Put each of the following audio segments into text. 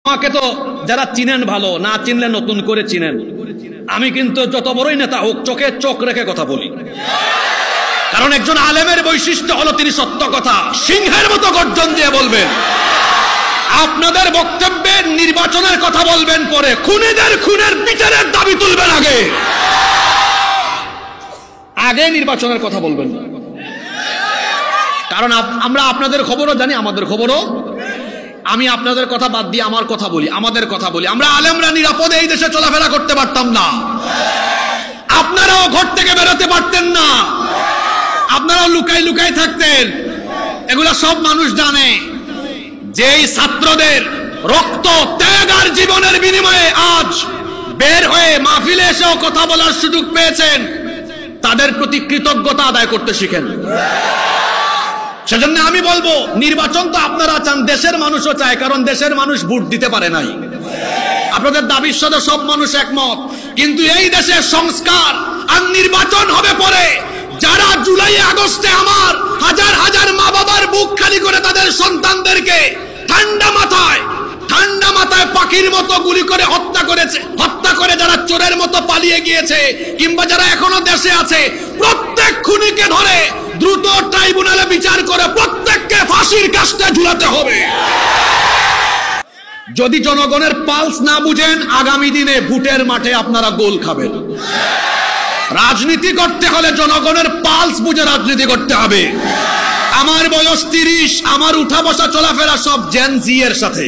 আমাকে তো যারা চিনেন ভালো, না চিনলে নতুন করে চিনেন। আমি কিন্তু যত বড়ই নেতা হোক চোখে চোখ রেখে কথা বলি, কারণ একজন আলেমের বৈশিষ্ট্য হলো তিনি সত্য কথা সিংহের মতো গর্জন দিয়ে বলবেন। আপনাদের বক্তব্যে নির্বাচনের কথা বলবেন পরে, খুনিদের খুনের বিচারের দাবি তুলবেন আগে, আগে নির্বাচনের কথা বলবেন না। কারণ আমরা আপনাদের খবরও জানি, আমাদের খবরও। আমি আপনাদের কথা বাদ দিয়ে আমার কথা বলি, আমাদের কথা বলি। আমরা আলেমরা নিরাপদে এই দেশে চলাফেরা করতে পারতাম না, আপনারাও ঘর থেকে বেরোতে পারতেন না, আপনারাও লুকাই লুকাই থাকতেন। এগুলা সব মানুষ জানে। যেই ছাত্রদের রক্ত ত্যাগ আর জীবনের বিনিময়ে আজ বের হয়ে মাহফিলে এসেও কথা বলার সুযোগ পেয়েছেন, তাদের প্রতি কৃতজ্ঞতা আদায় করতে শিখেন। সেজন্য আমি বলবো, নির্বাচন তো আপনারা চান, দেশের মানুষও চায়, কারণ দেশের মানুষ ভোট দিতে পারে নাই। আপনাদের দাবির সাথে সব মানুষ একমত, কিন্তু এই দেশের সংস্কার আর নির্বাচন হবে পরে। যারা জুলাই আগস্টে আমার হাজার হাজার মা বাবার বুক খালি করে তাদের সন্তানদেরকে ঠান্ডা মাথায় পাখির মতো গুলি করে হত্যা করে যারা চোরের মতো পালিয়ে গিয়েছে, কিংবা যারা এখনো দেশে আছে, প্রত্যেক খুনিকে ধরে দ্রুত ট্রাইব্যুনালে বিচার করে প্রত্যেককে ফাঁসির কাস্টে ঝুলাতে হবে। যদি জনগণের পালস না বুঝেন, আগামী দিনে ভোটের মাঠে আপনারা গোল খাবেন। রাজনীতি করতে হলে জনগণের পালস বুঝে রাজনীতি করতে হবে। আমার বয়স 30, আমার উঠা বসা চলাফেরা সব জেন জি এর সাথে।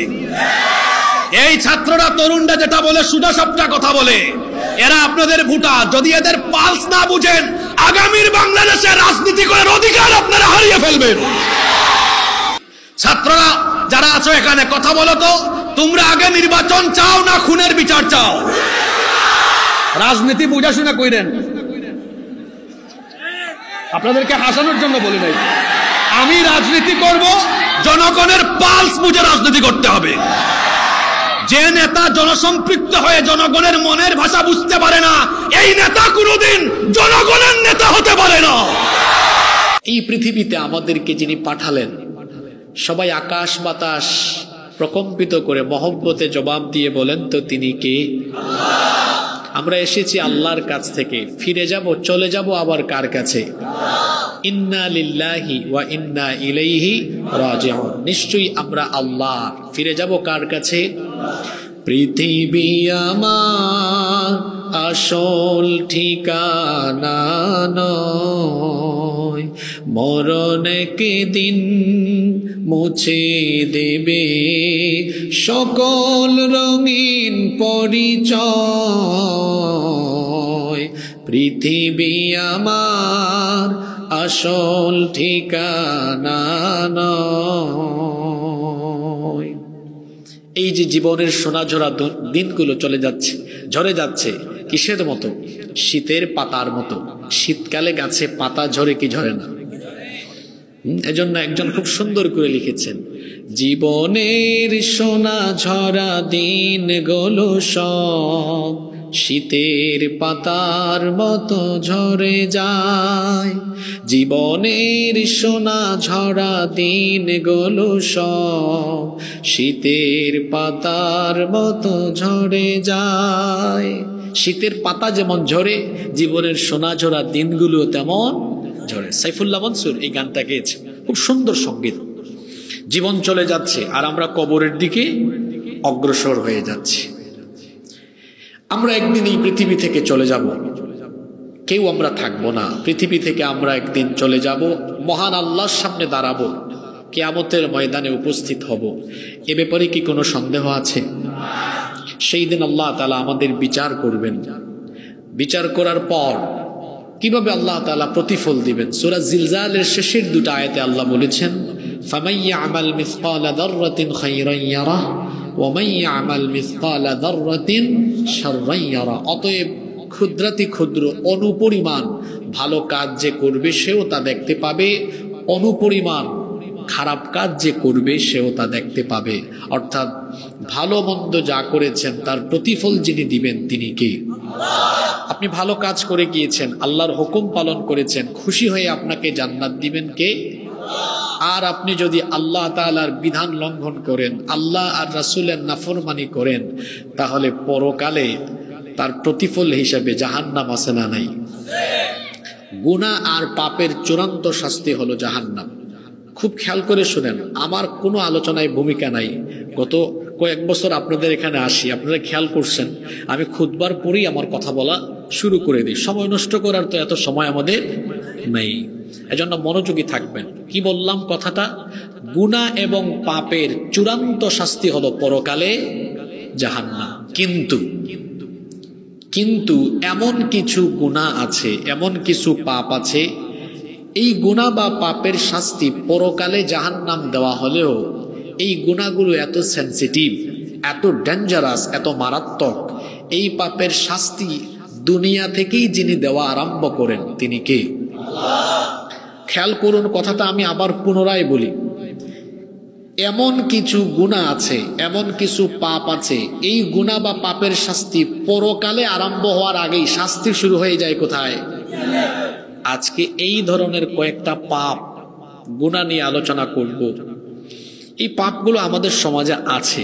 এই ছাত্ররা তরুণরা যেটা বলে সুদা সাপটা কথা বলে, এরা আপনাদের ভোটা। যদি এদের পালস না বুঝেন, আগামীর বাংলাদেশে রাজনীতি করার অধিকার আপনারা হারিয়ে ফেলবেন। ছাত্ররা যারা আছো এখানে, কথা বলো তো, তোমরা আগে নির্বাচন চাও না খুনের বিচার চাও? রাজনীতি বুঝা শুনে কইরেন, আপনাদেরকে হাসানোর জন্য বলি নাই। আমি রাজনীতি করব, জনগণের পালস বুঝে রাজনীতি করতে হবে। যে নেতা জনসম্পৃক্ত হয়ে জনগণের মনের ভাষা বুঝতে পারে না, এই নেতা কোনোদিন জনগণের নেতা হতে পারে না। এই পৃথিবীতে আমাদেরকে যিনি পাঠালেন, সবাই আকাশ বাতাস প্রকম্পিত করে মহব্বতে জবাব দিয়ে বলেন তো তিনি কে? আমরা এসেছি আল্লাহর কাছ থেকে, ফিরে যাব, চলে যাব আবার কার কাছে? ইন্না লিল্লাহি ওয়া ইন্না ইলাইহি রাজিউন। নিশ্চয়ই আমরা আল্লাহ, ফিরে যাব কার কাছে? পৃথিবী আমার আসল ঠিকানা নয়, মরণ একদিন মুছে দেবে সকল রঙিন পরিচয়। পৃথিবী আমার আসল ঠিকানা নয়। এই যে জীবনের সোনাঝরা দিনগুলো চলে যাচ্ছে, ঝরে যাচ্ছে, কিসের মতো? শীতের পাতার মতো। শীতকালে গাছে পাতা ঝরে কি ঝরে না? এজন্য একজন খুব সুন্দর করে লিখেছেন, জীবনের সোনা ঝরা দিনগুলো সব শীতের পাতার মতো ঝরে যায়। জীবনের সোনা ঝরা দিনগুলো সব শীতের পাতার মতো ঝরে যায়। শীতের পাতা যেমন ঝরে, জীবনের সোনা ঝরা দিনগুলো তেমন ঝরে। সাইফুল্লাহ মনসুর এই গানটা গেয়েছে, খুব সুন্দর সঙ্গীত। জীবন চলে যাচ্ছে আর আমরা কবরের দিকে অগ্রসর হয়ে যাচ্ছি। আমরা একদিন এই পৃথিবী থেকে চলে যাব, কেউ আমরা থাকবো না। পৃথিবী থেকে আমরা একদিন চলে যাব, মহান আল্লাহর সামনে দাঁড়াবো, কিয়ামতের ময়দানে উপস্থিত হব। এ ব্যাপারে কি কোনো সন্দেহ আছে? সেই দিন আল্লাহ তাআলা আমাদের বিচার করবেন। বিচার করার পর কিভাবে আল্লাহ তাআলা প্রতিফল দিবেন? সূরা জিলজালের শেষের দুটো আয়াতে আল্লাহ বলেছেন, ফামান ইয়ামাল মিসকালা যাররাতিন খায়রান ইয়ারাহ ওয়া মান ইয়ামাল মিসকালা যাররাতিন শাররান ইয়ারাহ। অতএব ক্ষুদ্রাতি ক্ষুদ্র অনুপরিমাণ ভালো কাজ যে করবে সেও তা দেখতে পাবে, অনুপরিমাণ খারাপ কাজ যে করবে সেও তা দেখতে পাবে। অর্থাৎ ভালো মন্দ যা করেছেন তার প্রতিফল যিনি দিবেন তিনি কে? আপনি ভালো কাজ করে গিয়েছেন, আল্লাহর হুকুম পালন করেছেন, খুশি হয়ে আপনাকে জান্নাত দিবেন কে? আর আপনি যদি আল্লাহ তাআলার বিধান লঙ্ঘন করেন, আল্লাহ আর রাসূলের নাফরমানি করেন, তাহলে পরকালে তার প্রতিফল হিসেবে জাহান্নাম আছে না নাই? গুনাহ আর পাপের চূড়ান্ত শাস্তি হলো জাহান্নাম। খুব খেয়াল করে শুনেন, আমার কোনো আলোচনায় ভূমিকা নাই। গত কয়েক বছর আপনাদের এখানে আসি, আপনারা খেয়াল করছেন আমি খুতবার পরেই আমার কথা বলা শুরু করে দিই। সময় নষ্ট করার তো এত সময় আমাদের নেই, এজন্য মনোযোগী থাকবেন। কি বললাম কথাটা? গুনাহ এবং পাপের চূড়ান্ত শাস্তি হলো পরকালে জাহান্নাম। কিন্তু এমন কিছু গুনাহ আছে, এমন কিছু পাপ আছে, এই গুনাহ বা পাপের শাস্তি পরকালে জাহান্নাম দেওয়া হলেও এই গুনাহগুলো এত সেনসিটিভ, এত ডেঞ্জারাস, এত মারাত্মক, এই পাপের শাস্তি দুনিয়া থেকেই যিনি দেওয়া আরম্ভ করেন তিনি কে? খেয়াল করুন কথাটা, আমি আবার পুনরায় বলি। এমন কিছু গুনাহ আছে, এমন কিছু পাপ আছে, এই গুনাহ বা পাপের শাস্তি পরকালে আরম্ভ হওয়ার আগেই শাস্তি শুরু হয়ে যায় কোথায়? আজকে এই ধরনের কয়েকটা পাপ গুনাহ নিয়ে আলোচনা করব। এই পাপগুলো আমাদের সমাজে আছে।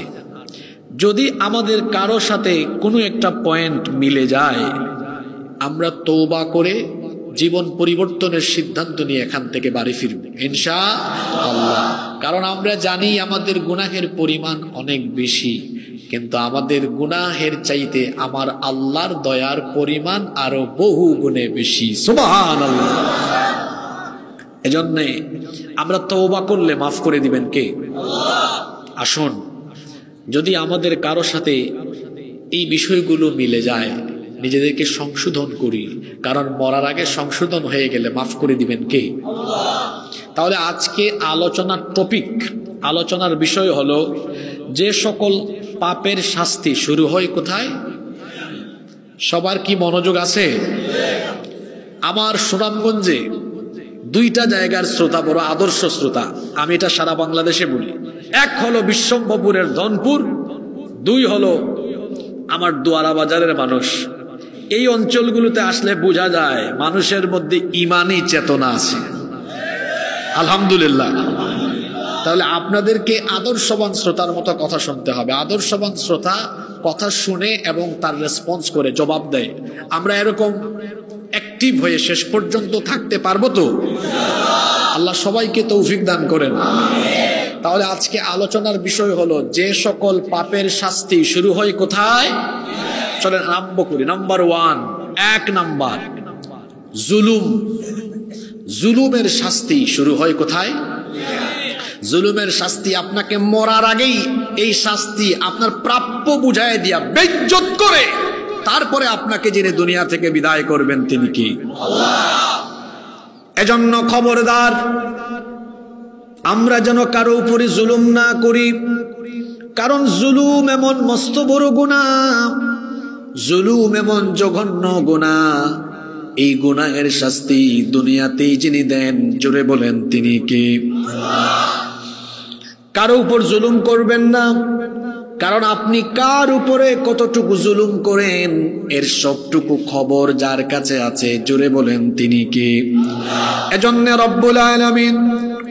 যদি আমাদের কারো সাথে কোনো একটা পয়েন্ট মিলে যায়, আমরা তওবা করে জীবন পরিবর্তনের সিদ্ধান্ত নিয়ে এখান থেকে বাড়ি ফিরব ইনশাআল্লাহ। কারণ আমরা জানি আমাদের গুনাহের পরিমাণ অনেক বেশি, কিন্তু আমাদের গুনাহের চাইতে আমার আল্লাহর দয়ার পরিমাণ আরো বহু গুণে বেশি। সুবহানাল্লাহ। এজন্যে আমরা তওবা করলে মাফ করে দিবেন কে? আল্লাহ। আসুন, যদি আমাদের কারো সাথে এই বিষয়গুলো মিলে যায়, নিজেদেরকে সংশোধন করি, কারণ মরার আগে সংশোধন হয়ে গেলে মাফ করে দিবেন কে? আল্লাহ। তাহলে আজকে আলোচনার টপিক, আলোচনার বিষয় হলো যে সকল পাপের শাস্তি শুরু হয় কোথায়? সবার কি মনোযোগ আছে? আমার সুনামগঞ্জে দুইটা জায়গার শ্রোতা বড় আদর্শ শ্রোতা, আমি এটা সারা বাংলাদেশে বলি। এক হলো বিশ্বম্ভরপুরের ধনপুর, দুই হলো আমার দোয়ারা বাজারের মানুষ। এই অঞ্চলগুলোতে আসলে বোঝা যায় মানুষের মধ্যে ইমানি চেতনা আছে, আলহামদুলিল্লাহ। তাহলে আপনাদেরকে আদর্শবান শ্রোতার মতো কথা শুনতে হবে। আদর্শবান শ্রোতা কথা শুনে এবং তার রেসপন্স করে জবাব দেয়। আমরা এরকম অ্যাক্টিভ হয়ে শেষ পর্যন্ত থাকতে পারবো তো? আল্লাহ সবাইকে তৌফিক দান করেন। তাহলে আজকে আলোচনার বিষয় হলো যে সকল পাপের শাস্তি শুরু হয় কোথায়? চলেন আরম্ভ করি। নাম্বার 1, 1 নাম্বার, জুলুম। জুলুমের শাস্তি শুরু হয় কোথায়? জুলুমের শাস্তি আপনাকে মরার আগেই এই শাস্তি আপনার প্রাপ্য বুঝায় দিয়া বেইজ্জত করে তারপরে আপনাকে যিনি দুনিয়া থেকে বিদায় করবেন তিনি কি? আল্লাহ। এজন্য খবরদার, আমরা যেন কারো উপরে জুলুম না করি, কারণ জুলুম এমন মস্ত বড় গুনাহ, জুলুম এমন জঘন্য গুনাহ, এই গুনাহের শাস্তি দুনিয়াতেই যিনি দেন, জোরে বলেন তিনি কে? আল্লাহ। কারো উপর জুলুম করবেন না, কারণ আপনি কার উপরে কতটুকু জুলুম করেন এর সবটুকু খবর যার কাছে আছে, জোরে বলেন তিনি কে? এজন্য রব্বুল আলামিন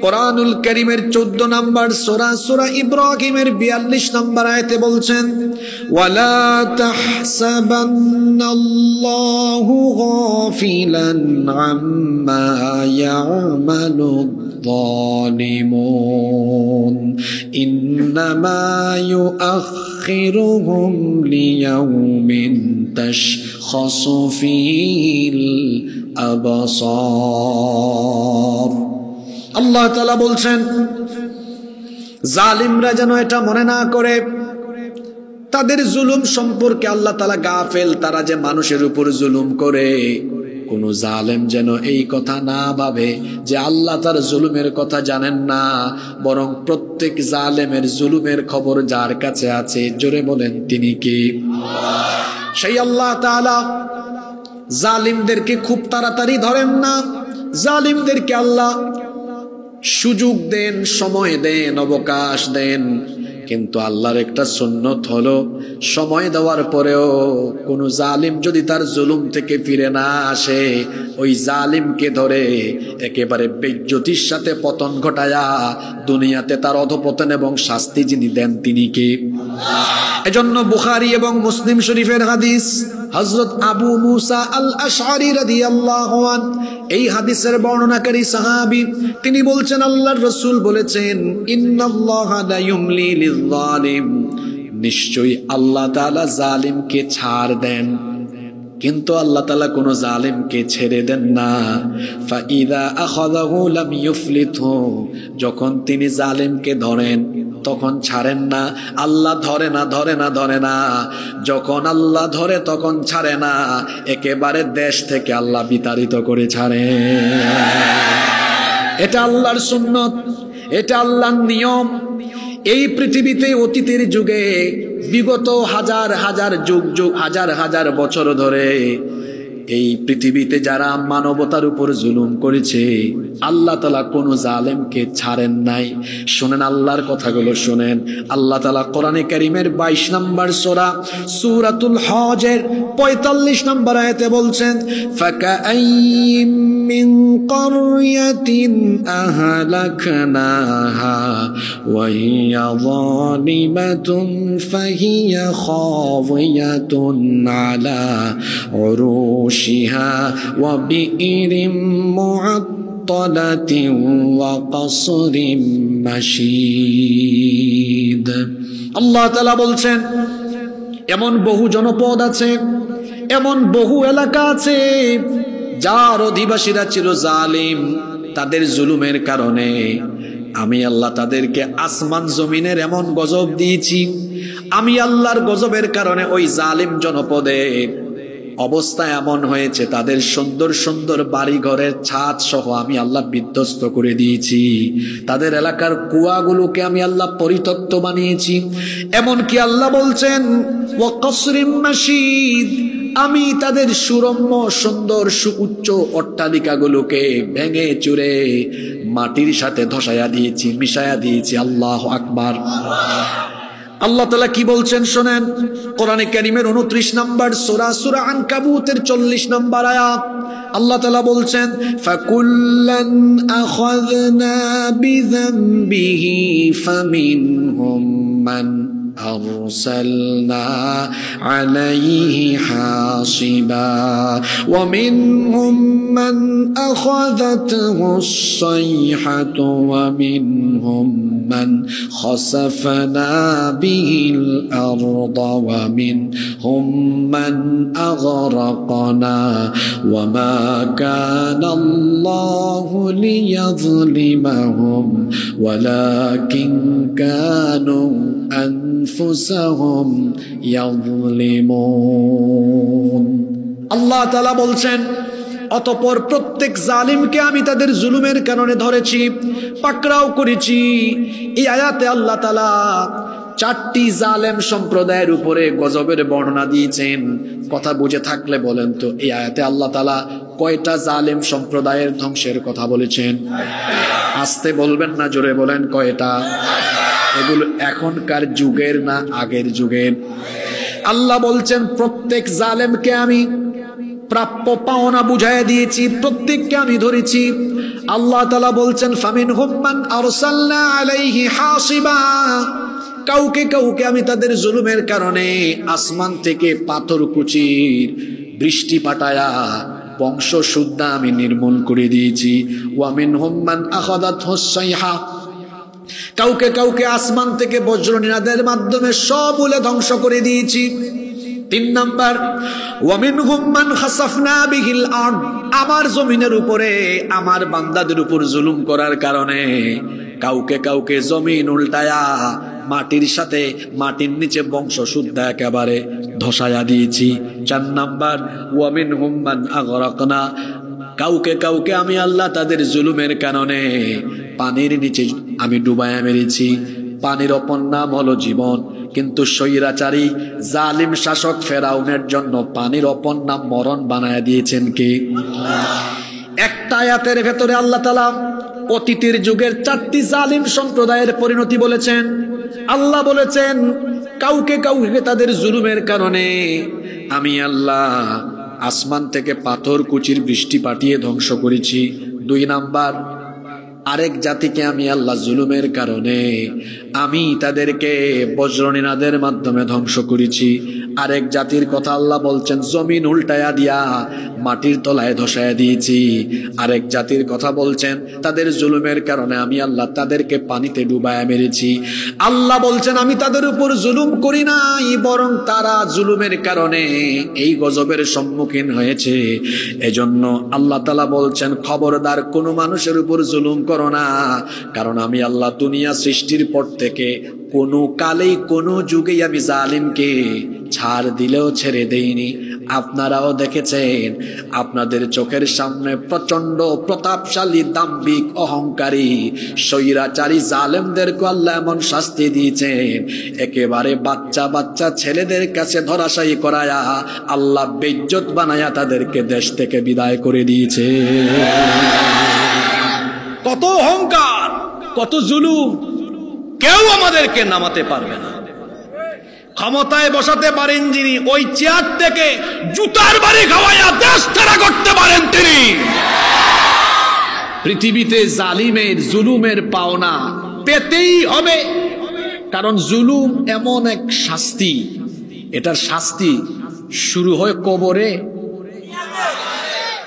কোরআনুল কারীমের 14 নম্বর সূরা, সূরা ইব্রাহিমের 42 নম্বর আয়াতে বলছেন, ওয়ালা তাহসাবান্নাল্লাহু গাফিলান আম্মা ইয়ামালুয যালিমুন ইন্নামা ইউআখিরুহুম লিয়াউমিন তাশখাসু ফীহিল আবসার। আল্লাহ তাআলা বলছেন, জালিমরা যেন এটা মনে না করে তাদের জুলুম সম্পর্কে আল্লাহ তাআলা গাফেল, তারা যে মানুষের উপর জুলুম করে। কোন জালেম যেন এই কথা না ভাবে যে আল্লাহ তার জুলুমের কথা জানেন না, বরং প্রত্যেক জালেমের জুলুমের খবর যার কাছে আছে, জোরে বলেন তিনি কি? সেই আল্লাহ তাআলা জালিমদেরকে খুব তাড়াতাড়ি ধরেন না, জালিমদেরকে আল্লাহ সুযোগ দেন, সময় দেন, অবকাশ দেন। কিন্তু আল্লাহর একটা সুন্নত হলো, সময় দেওয়ার পরেও কোনো জালিম যদি তার জুলুম থেকে ফিরে না আসে, ওই জালিমকে ধরে একেবারে বেইজ্জতির সাথে পতন ঘটায়া দুনিয়াতে তার অধপতন এবং শাস্তি যিনি দেন তিনি কে? এজন্য বুখারী এবং মুসলিম শরীফের হাদিস, হযরত আবু মুসা আল আশআরী রাদিয়াল্লাহু আনহু এই হাদিসের বর্ণনাকারী সাহাবী, তিনি বলছেন আল্লাহর রাসূল বলেছেন, ইন্নাল্লাহা লা ইউমলি লিয-যালিম, নিশ্চয়ই আল্লাহ তাআলা জালিমকে ছাড় দেন, কিন্তু আল্লাহ তাআলা কোন জালিমকে ছেড়ে দেন না। ফাইদা আখাযাহু লাম ইউফলিতহু, যখন তিনি জালিমকে ধরেন তখন ছাড়েন না। আল্লাহ ধরে না, যখন আল্লাহ ধরে তখন ছাড়ে না, একেবারে দেশ থেকে আল্লাহ বিতাড়িত করে ছাড়ে। এটা আল্লাহর সুন্নত, এটা আল্লাহর নিয়ম। এই পৃথিবীতে অতীতের যুগে বিগত হাজার হাজার যুগ হাজার হাজার বছর ধরে এই পৃথিবীতে যারা মানবতার উপর জুলুম করেছে, আল্লাহ তাআলা কোন জালেমকে ছাড়েন নাই। শুনেন আল্লাহর কথাগুলো শুনেন। আল্লাহ তাআলা কোরআনে কারীমের 22 নম্বর সূরা সূরাতুল হজের 45 নম্বর আয়াতে বলছেন, ফাকাআইয়িম মিন ক্বরয়াতিন আহলাকনাহা ওয়া হিয়া যালিমাতুন ফাহিয়া খাওয়িয়াতুন আলা উরুশিহা ওয়া বিইরিম মুআত্তালাতিন ওয়া কসরিম মাশীদ। আল্লাহ তাআলা বলছেন, এমন বহু জনপদ আছে, এমন বহু এলাকা আছে যার অধিবাসীরা ছিল জালিম। তাদের জুলুমের কারণে আমি আল্লাহ তাদেরকে আসমান জমিনের এমন গজব দিয়েছি। আমি আল্লাহর গজবের কারণে ওই জালিম জনপদের অবস্থা এমন হয়েছে, তাদের সুন্দর সুন্দর বাড়ি ঘরের ছাদ সহ আমি আল্লাহ বিধ্বস্ত করে দিয়েছি। তাদের এলাকার কুয়াগুলোকে আমি আল্লাহ পরিত্যক্ত বানিয়েছি। এমনকি আল্লাহ বলছেন, ওয়া কসরিম মাশীদ, আমি তাদের সুরম্য সুন্দর সুউচ্চ অট্টালিকাগুলোকে ভেঙে চুরে মাটির সাথে ধসায়া দিয়েছি, মিশায়া দিয়েছি। আল্লাহু আকবার। আল্লাহ তাআলা কি বলছেন শোনেন, কোরআনে কারীমের 29 নম্বর সূরা সূরা আনকাবুতের 40 নম্বর আয়াত। আল্লাহ তাআলা বলছেন, ফাকুল্লান আখাযনা বিযামবিহি ফামিনহুম মান أرسلنا عليه حاصبا ومنهم من أخذته الصيحة ومنهم من خسفنا به الأرض ومنهم من أغرقنا وما كان الله ليظلمهم ولكن كانوا أنفسهم يظلمون। আল্লাহ তাআলা বলছেন, অতঃপর প্রত্যেক জালিমকে আমি তাদের জুলুমের কারণে ধরেছি, পাকড়াও করেছি। এই আয়াতে আল্লাহ তাআলা 4টি জালেম সম্প্রদায়ের উপরে গজবের বর্ণনা দিয়েছেন। কথা বুঝে থাকলে বলেন তো, এই আয়াতে আল্লাহ তাআলা কয়টা জালেম সম্প্রদায়ের ধ্বংসের কথা বলেছেন? আস্তে বলবেন না, জোরে বলেন, কয়টা? এগুলো এখনকার যুগের না আগের যুগের? আল্লাহ বলছেন, প্রত্যেক জালেমকে আমি প্রাপ্য পাওনা বুঝাইয়া দিয়েছি, প্রত্যেককে আমি ধরেছি। আল্লাহ তাআলা বলছেন, ফামিনহুম মান আরসালনা আলাইহি হাসিবা, কাউকে কাউকে আমি তাদের জুলুমের কারণে আসমান থেকে পাথর কুচির বৃষ্টি পাঠায়া বংশ শুদ্ধ আমি নির্মূল করে দিয়েছি। ওয়া মিনহুম মান আখাযাতহুস সাইহা, কাউকে কাউকে আসমান থেকে বজ্রনিনাদের মাধ্যমে সবগুলো ধ্বংস করে দিয়েছি। 3 নাম্বার, ওয়া মিনহুম মান খাসাফনা বিহিল আরদ, আমার জমিনের উপরে আমার বান্দাদের উপর জুলুম করার কারণে কাউকে কাউকে জমিন উল্টায়া মাটির সাথে মাটির নিচে বংশ শুদ্ধ একেবারে ধসায়া দিয়েছি। 4 নাম্বার, ওয়া মিনহুম মান আগরাকনা, কাউকে কাউকে আমি আল্লাহ তাদের জুলুমের কারণে পানির নিচে আমি ডুবায়া মেরেছি। পানির অপর নাম হলো জীবন, কিন্তু স্বৈরাচারী জালিম শাসক ফেরাউনের জন্য পানির অপর নাম মরণ বানায়া দিয়েছেন কে? একটা আয়াতের ভেতরে আল্লাহ তাআলা অতীতের যুগের 4টি জালিম সম্প্রদায়ের পরিণতি বলেছেন। আল্লাহ বলেছেন কাউকে কাউকে তাদের জুলুমের কারণে আমি আল্লাহ আসমান থেকে পাথর কুচির বৃষ্টি পাঠিয়ে ধ্বংস করেছি। 2 নাম্বার, আরেক জাতিকে আমি আল্লাহ জুলুমের কারণে আমি তাদেরকে বজ্রনিনাদের মাধ্যমে ধ্বংস করেছি। আরেক জাতির কথা আল্লাহ বলছেন জমিন উল্টায়া দিয়া মাটির তলায় ধসায়া দিয়েছি। আরেক জাতির কথা বলছেন তাদের জুলুমের কারণে আমি আল্লাহ তাদেরকে পানিতে ডুবায়া মেরেছি। আল্লাহ বলছেন আমি তাদের উপর জুলুম করি নাই, বরং তারা জুলুমের কারণে এই গজবের সম্মুখীন হয়েছে। এজন্য আল্লাহ তাআলা বলছেন খবরদার কোনো মানুষের উপর জুলুম করো না, কারণ আমি আল্লাহ দুনিয়া সৃষ্টির পর থেকে কোনো কালেই কোনো যুগেই আমি জালিমকে ছাড় দিলেও ছেড়ে দেইনি। আপনারাও দেখেছেন, আপনাদের চোখের সামনে প্রচন্ড প্রতাপশালী দাম্ভিক অহংকারী স্বৈরাচারী জালেমদেরকে আল্লাহ এমন শাস্তি দিয়েছেন, একেবারে বাচ্চা বাচ্চা ছেলেদের কাছে ধরাশায়ী করায়া আল্লাহ বেইজ্জত বানায়া তাদেরকে দেশ থেকে বিদায় করে দিয়েছে। কত অহংকার, কত জুলুম, কেউ আমাদেরকে নামাতে পারবে না। ক্ষমতায় বসাতে পারেন যিনি, ওই চেয়ার থেকে জুতার বাড়ি খাওয়াইয়া দেশ ছাড়া করতে পারেন তিনি। পৃথিবীতে জালিমের জুলুমের পাওনা পেতেই হবে, কারণ জুলুম এমন এক শাস্তি, এটার শাস্তি শুরু হয় কবরে।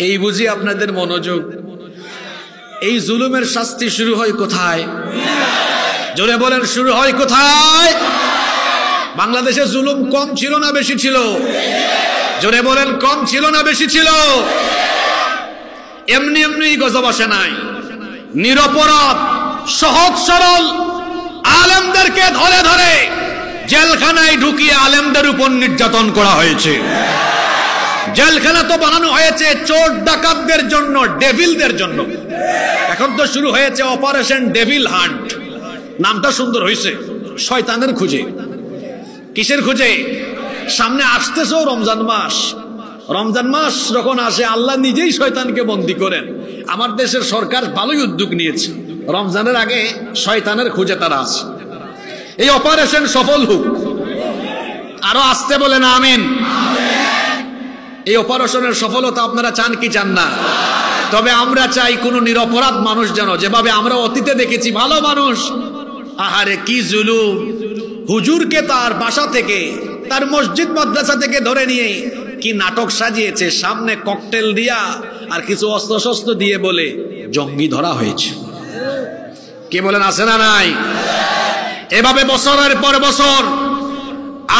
এই বুঝি আপনাদের মনোযোগ। এই জুলুমের শাস্তি শুরু হয় কোথায়? জোরে বলেন, শুরু হয় কোথায়? বাংলাদেশে জুলুম কম ছিল না বেশি ছিল? জোরে বলেন, কম ছিল না বেশি ছিল? এমনি এমনি গজব আসে নাই। নিরপরাধ সহজ সরল আলেমদেরকে ধরে ধরে জেলখানায় ঢুকিয়ে আলেমদের উপর নির্যাতন করা হয়েছে। জেলখানা তো বানানো হয়েছে চোর ডাকাতদের জন্য, ডেভিলদের জন্য। এখন তো শুরু হয়েছে অপারেশন ডেভিল হান্ট। নামটা সুন্দর হয়েছে, শয়তানের খুঁজে। কিসের খুঁজে? সামনে আসতেছে রমজান মাস। রমজান মাস যখন আসে আল্লাহ নিজেই শয়তানকে বন্দী করেন। আমার দেশের সরকার ভালোই উদ্যোগ নিয়েছে, রমজানের আগে শয়তানের খুঁজে তারা আছে। এই অপারেশন সফল হোক, আরো আসতে বলেন আমিন। এই অপারেশনের সফলতা আপনারা চান কি চান না? তবে আমরা চাই কোন নিরপরাধ মানুষ যেন, যেভাবে আমরা অতীতে দেখেছি ভালো মানুষ, আহারে কি জুলুম, হুজুরকে তার বাসা থেকে, তার মসজিদ মাদ্রাসা থেকে ধরে নিয়ে কি নাটক সাজিয়েছে, সামনে ককটেল দিয়া আর কিছু অস্ত্র শস্ত্র দিয়ে বলে জঙ্গি ধরা হয়েছে। কে বলেন আছে না নাই? এভাবে বছরের পর বছর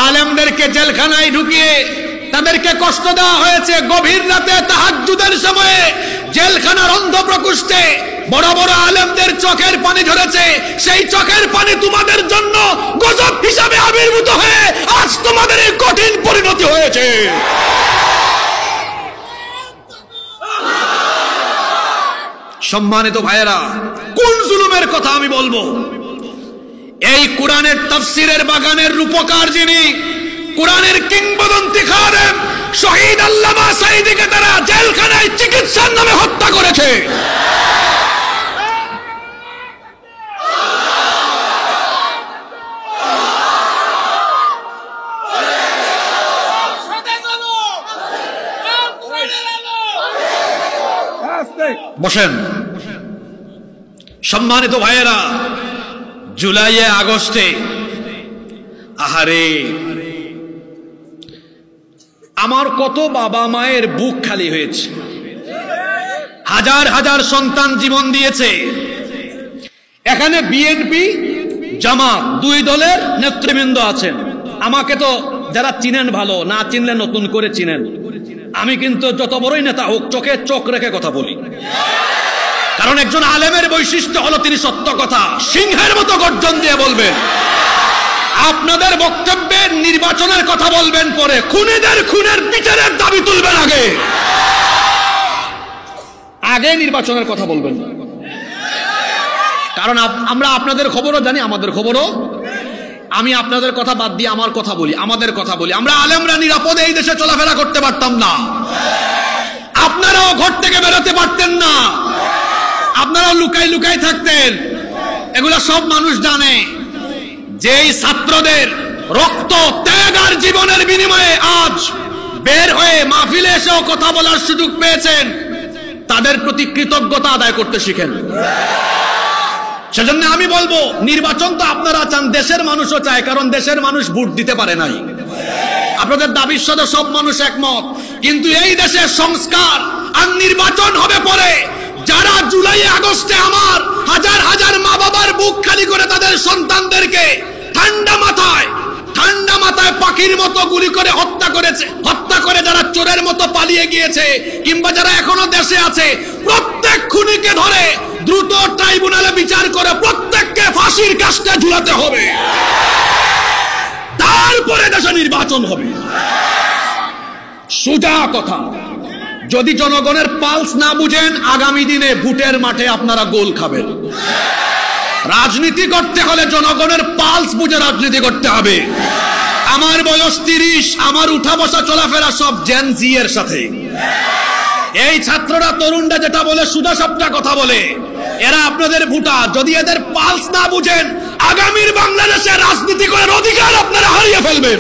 আলেমদেরকে জেলখানায় ঢুকিয়ে তাদেরকে কষ্ট দেওয়া হয়েছে। গভীর রাতে তাহাজ্জুদের সময়ে জেলখানার অন্ধ প্রকোষ্ঠে বড় বড় আলেমদের চোখের পানি ঝরেছে। সেই চোখের পানি তোমাদের জন্য গজব হিসাবে আবির্ভূত হয়ে আজ তোমাদের এই কঠিন পরিণতি হয়েছে। সম্মানিত ভাইয়েরা, কোন জুলুমের কথা আমি বলবো? এই কোরআনের তাফসীরের বাগানের রূপকার যিনি, কোরআনের কিংবদন্তি খাদেম শহীদ আল্লামা সাঈদীকে তারা জেলখানায় চিকিৎসার নামে হত্যা করেছে। বসেন। সম্মানিত ভাইয়েরা, জুলাইয়ে আগস্টে আহারে আমার কত বাবা মায়ের বুক খালি হয়েছে। হাজার হাজার সন্তান জীবন দিয়েছে। এখানে বিএনপি জামাত দুই দলের নেতৃবৃন্দ আছেন। আমাকে তো যারা চিনেন ভালো, না চিনলে নতুন করে চিনেন। আমি কিন্তু যত বড়ই নেতা হোক চোখে চোখ রেখে কথা বলি, কারণ একজন আলেমের বৈশিষ্ট্য হলো তিনি সত্য কথা সিংহের মতো গর্জন দিয়ে বলবেন। আপনাদের বক্তব্যে নির্বাচনের কথা বলবেন পরে, খুনিদের খুনের বিচারের দাবি তুলবেন আগে, আগে নির্বাচনের কথা বলবেন। কারণ আমরা আপনাদের খবরও জানি, আমাদের খবরও। আমি আপনাদের কথা বাদ দিয়ে আমার কথা বলি, আমাদের কথা বলি। আমরা আলেমরা নিরাপদে এই দেশে চলাফেরা করতে পারতাম না, আপনারাও ঘর থেকে বেরোতে পারতেন না, আপনারাও লুকাই লুকাই থাকতেন। এগুলা সব মানুষ জানে। যেই ছাত্রদের রক্ত ত্যাগ আর জীবনের বিনিময়ে আজ বের হয়ে মাহফিলে এসেও কথা বলার সুযোগ পেয়েছেন, তাদের প্রতি কৃতজ্ঞতা আদায় করতে শিখেন। সেজন্য আমি বলবো, নির্বাচন তো আপনারা চান, দেশের মানুষও চায়, কারণ দেশের মানুষ ভোট দিতে পারে নাই। আপনাদের দাবির সাথে সব মানুষ একমত, কিন্তু এই দেশের সংস্কার আর নির্বাচন হবে পরে। যারা জুলাই আগস্টে আমার হাজার হাজার মা বাবার বুক খালি করে তাদের সন্তানদেরকে ঠান্ডা মাথায় পাখির মতো গুলি করে হত্যা করেছে, হত্যা করে যারা চোরের মতো পালিয়ে গিয়েছে, কিংবা যারা এখনো দেশে আছে, প্রত্যেক খুনিকে ধরে দ্রুত ট্রাইব্যুনালে বিচার করে প্রত্যেককে ফাঁসির কাস্টে ঝুলাতে হবে, তারপরে দেশে নির্বাচন হবে। সোজা কথা। যদি জনগণের পালস না বুঝেন, আগামী দিনে ভোটের মাঠে আপনারা গোল খাবেন। রাজনীতি করতে হলে জনগণের পালস বুঝে রাজনীতি করতে হবে। আমার বয়স 30, আমার উঠা বসা চলাফেরা সব জেন জি এর সাথে। এই ছাত্ররা তরুণরা যেটা বলে সুদা সবটা কথা বলে, এরা আপনাদের ভোটার। যদি এদের পালস না বুঝেন, আগামীর বাংলাদেশে রাজনীতি করার অধিকার আপনারা হারিয়ে ফেলবেন।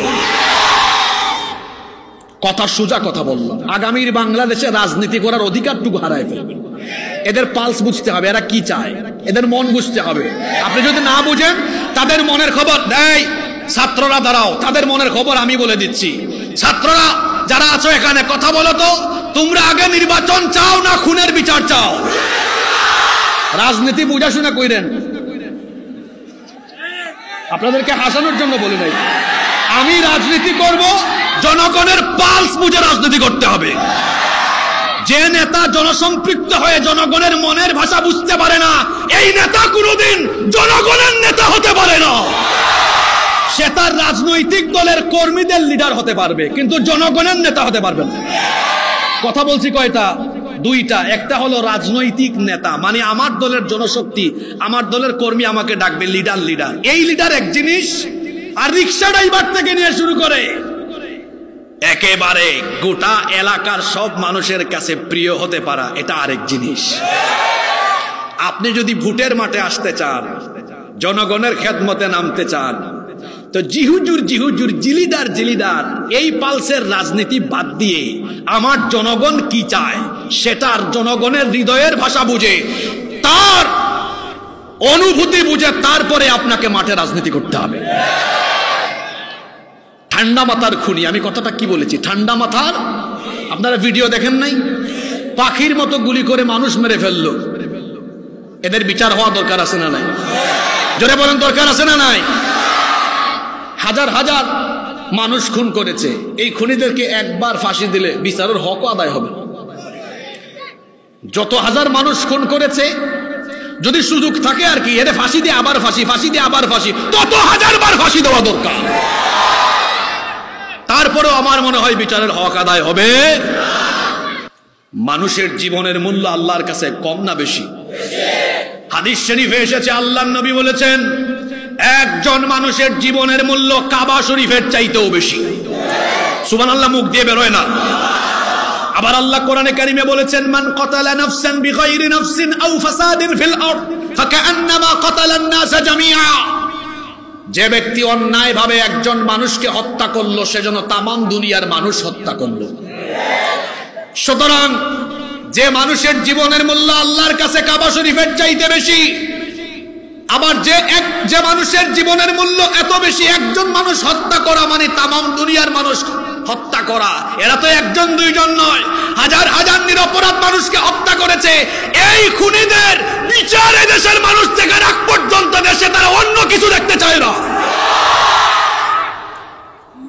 কথা সোজা কথা বললাম, আগামীর বাংলাদেশে রাজনীতি করার অধিকারটুকু হারায় ফেলবেন। এদের পালস বুঝতে হবে, এরা কি চায়, এদের মন বুঝতে হবে। আপনি যদি না বুঝেন, তাদের মনের খবর দেয়। ছাত্ররা দাঁড়াও, তাদের মনের খবর আমি বলে দিচ্ছি। ছাত্ররা যারা আছো এখানে, কথা বলো তো, তোমরা আগে নির্বাচন চাও না খুনের বিচার চাও? রাজনীতি বুঝা শুনে কইরেন, আপনাদেরকে হাসানোর জন্য বলি নাই। আমি রাজনীতি করব, জনগণের পালস বুঝে রাজনীতি করতে হবে। যে নেতা জনসম্পৃক্ত হয়ে জনগণের মনের ভাষা বুঝতে পারে না, এই নেতা কোনোদিন জনগণের নেতা হতে পারে না। সে তার রাজনৈতিক দলের কর্মীদের লিডার হতে পারবে, কিন্তু জনগণের নেতা হতে পারবে না। কথা বলছি কয়টা? দুইটা। একটা হলো রাজনৈতিক নেতা, মানে আমার দলের জনশক্তি, আমার দলের কর্মী আমাকে ডাকবে লিডার। এই লিডার এক জিনিস, আর রিক্সা ড্রাইভার থেকে নিয়ে শুরু করে একেবারে গোটা এলাকার সব মানুষের কাছে প্রিয় হতে পারা, এটা আরেক জিনিস। আপনি যদি ভোটের মাঠে আসতে চান, জনগণের খেদমতে নামতে চান, তো জিহুজুর জিলিদার এই পালসের রাজনীতি বাদ দিয়ে আমার জনগণ কি চায় সেটার জনগণের হৃদয়ের ভাষা বুঝে, তার অনুভূতি বুঝে, তারপরে আপনাকে মাঠে রাজনীতি করতে হবে। ঠান্ডা মাথার খুনি, আমি কথাটা কি বলেছি? ঠান্ডা মাথার। আপনারা ভিডিও দেখেন নাই? পাখির মতো গুলি করে মানুষ মেরে ফেললো। এদের বিচার হওয়া দরকার আছে না নাই? জোরে বলেন, দরকার আছে না নাই? হাজার হাজার মানুষ খুন করেছে, এই খুনিদেরকে একবার ফাঁসি দিলে বিচারের হক আদায় হবে। যত হাজার মানুষ খুন করেছে, যদি সুযোগ থাকে আর কি, এদের ফাঁসি দিয়ে আবার ফাঁসি, ফাঁসি দিয়ে আবার ফাঁসি, তত হাজার বার ফাঁসি দেওয়া দরকার। তারপরেও আমার মনে হয় বিচারের হক আদায় হবে। মানুষের জীবনের মূল্য আল্লাহর কাছে কম না বেশি? হাদিস শরীফে এসেছে, আল্লাহর নবী বলেছেন, একজন মানুষের জীবনের মূল্য কাবা শরীফের চাইতেও বেশি। সুবহানাল্লাহ মুখ দিয়ে বেরোয় না। আবার আল্লাহ কোরআনে কারিমে বলেছেন, মান কাতালা নাফসান বিগাইরি নাফসিন আও ফাসাদিন ফিল আরদ ফাকান্নামা কাতালান নাস জামিআ। যে ব্যক্তি অন্যায়ভাবে একজন মানুষকে হত্যা করলো, সে যেন তামাম দুনিয়ার মানুষ হত্যা করলো। সুতরাং যে মানুষের জীবনের মূল্য আল্লাহর কাছে কাবা শরীফের চাইতে বেশি, আবার যে মানুষের জীবনের মূল্য এত বেশি, একজন মানুষ হত্যা করা মানে তামাম দুনিয়ার মানুষ হত্যা করা। এরা তো একজন দুইজন নয়, হাজার হাজার নিরপরাধ মানুষকে হত্যা করেছে। এই খুনিদের বিচার দেশের মানুষ থেকে রাখ পর্যন্ত দেশে তারা অন্য কিছু দেখতে চায় না।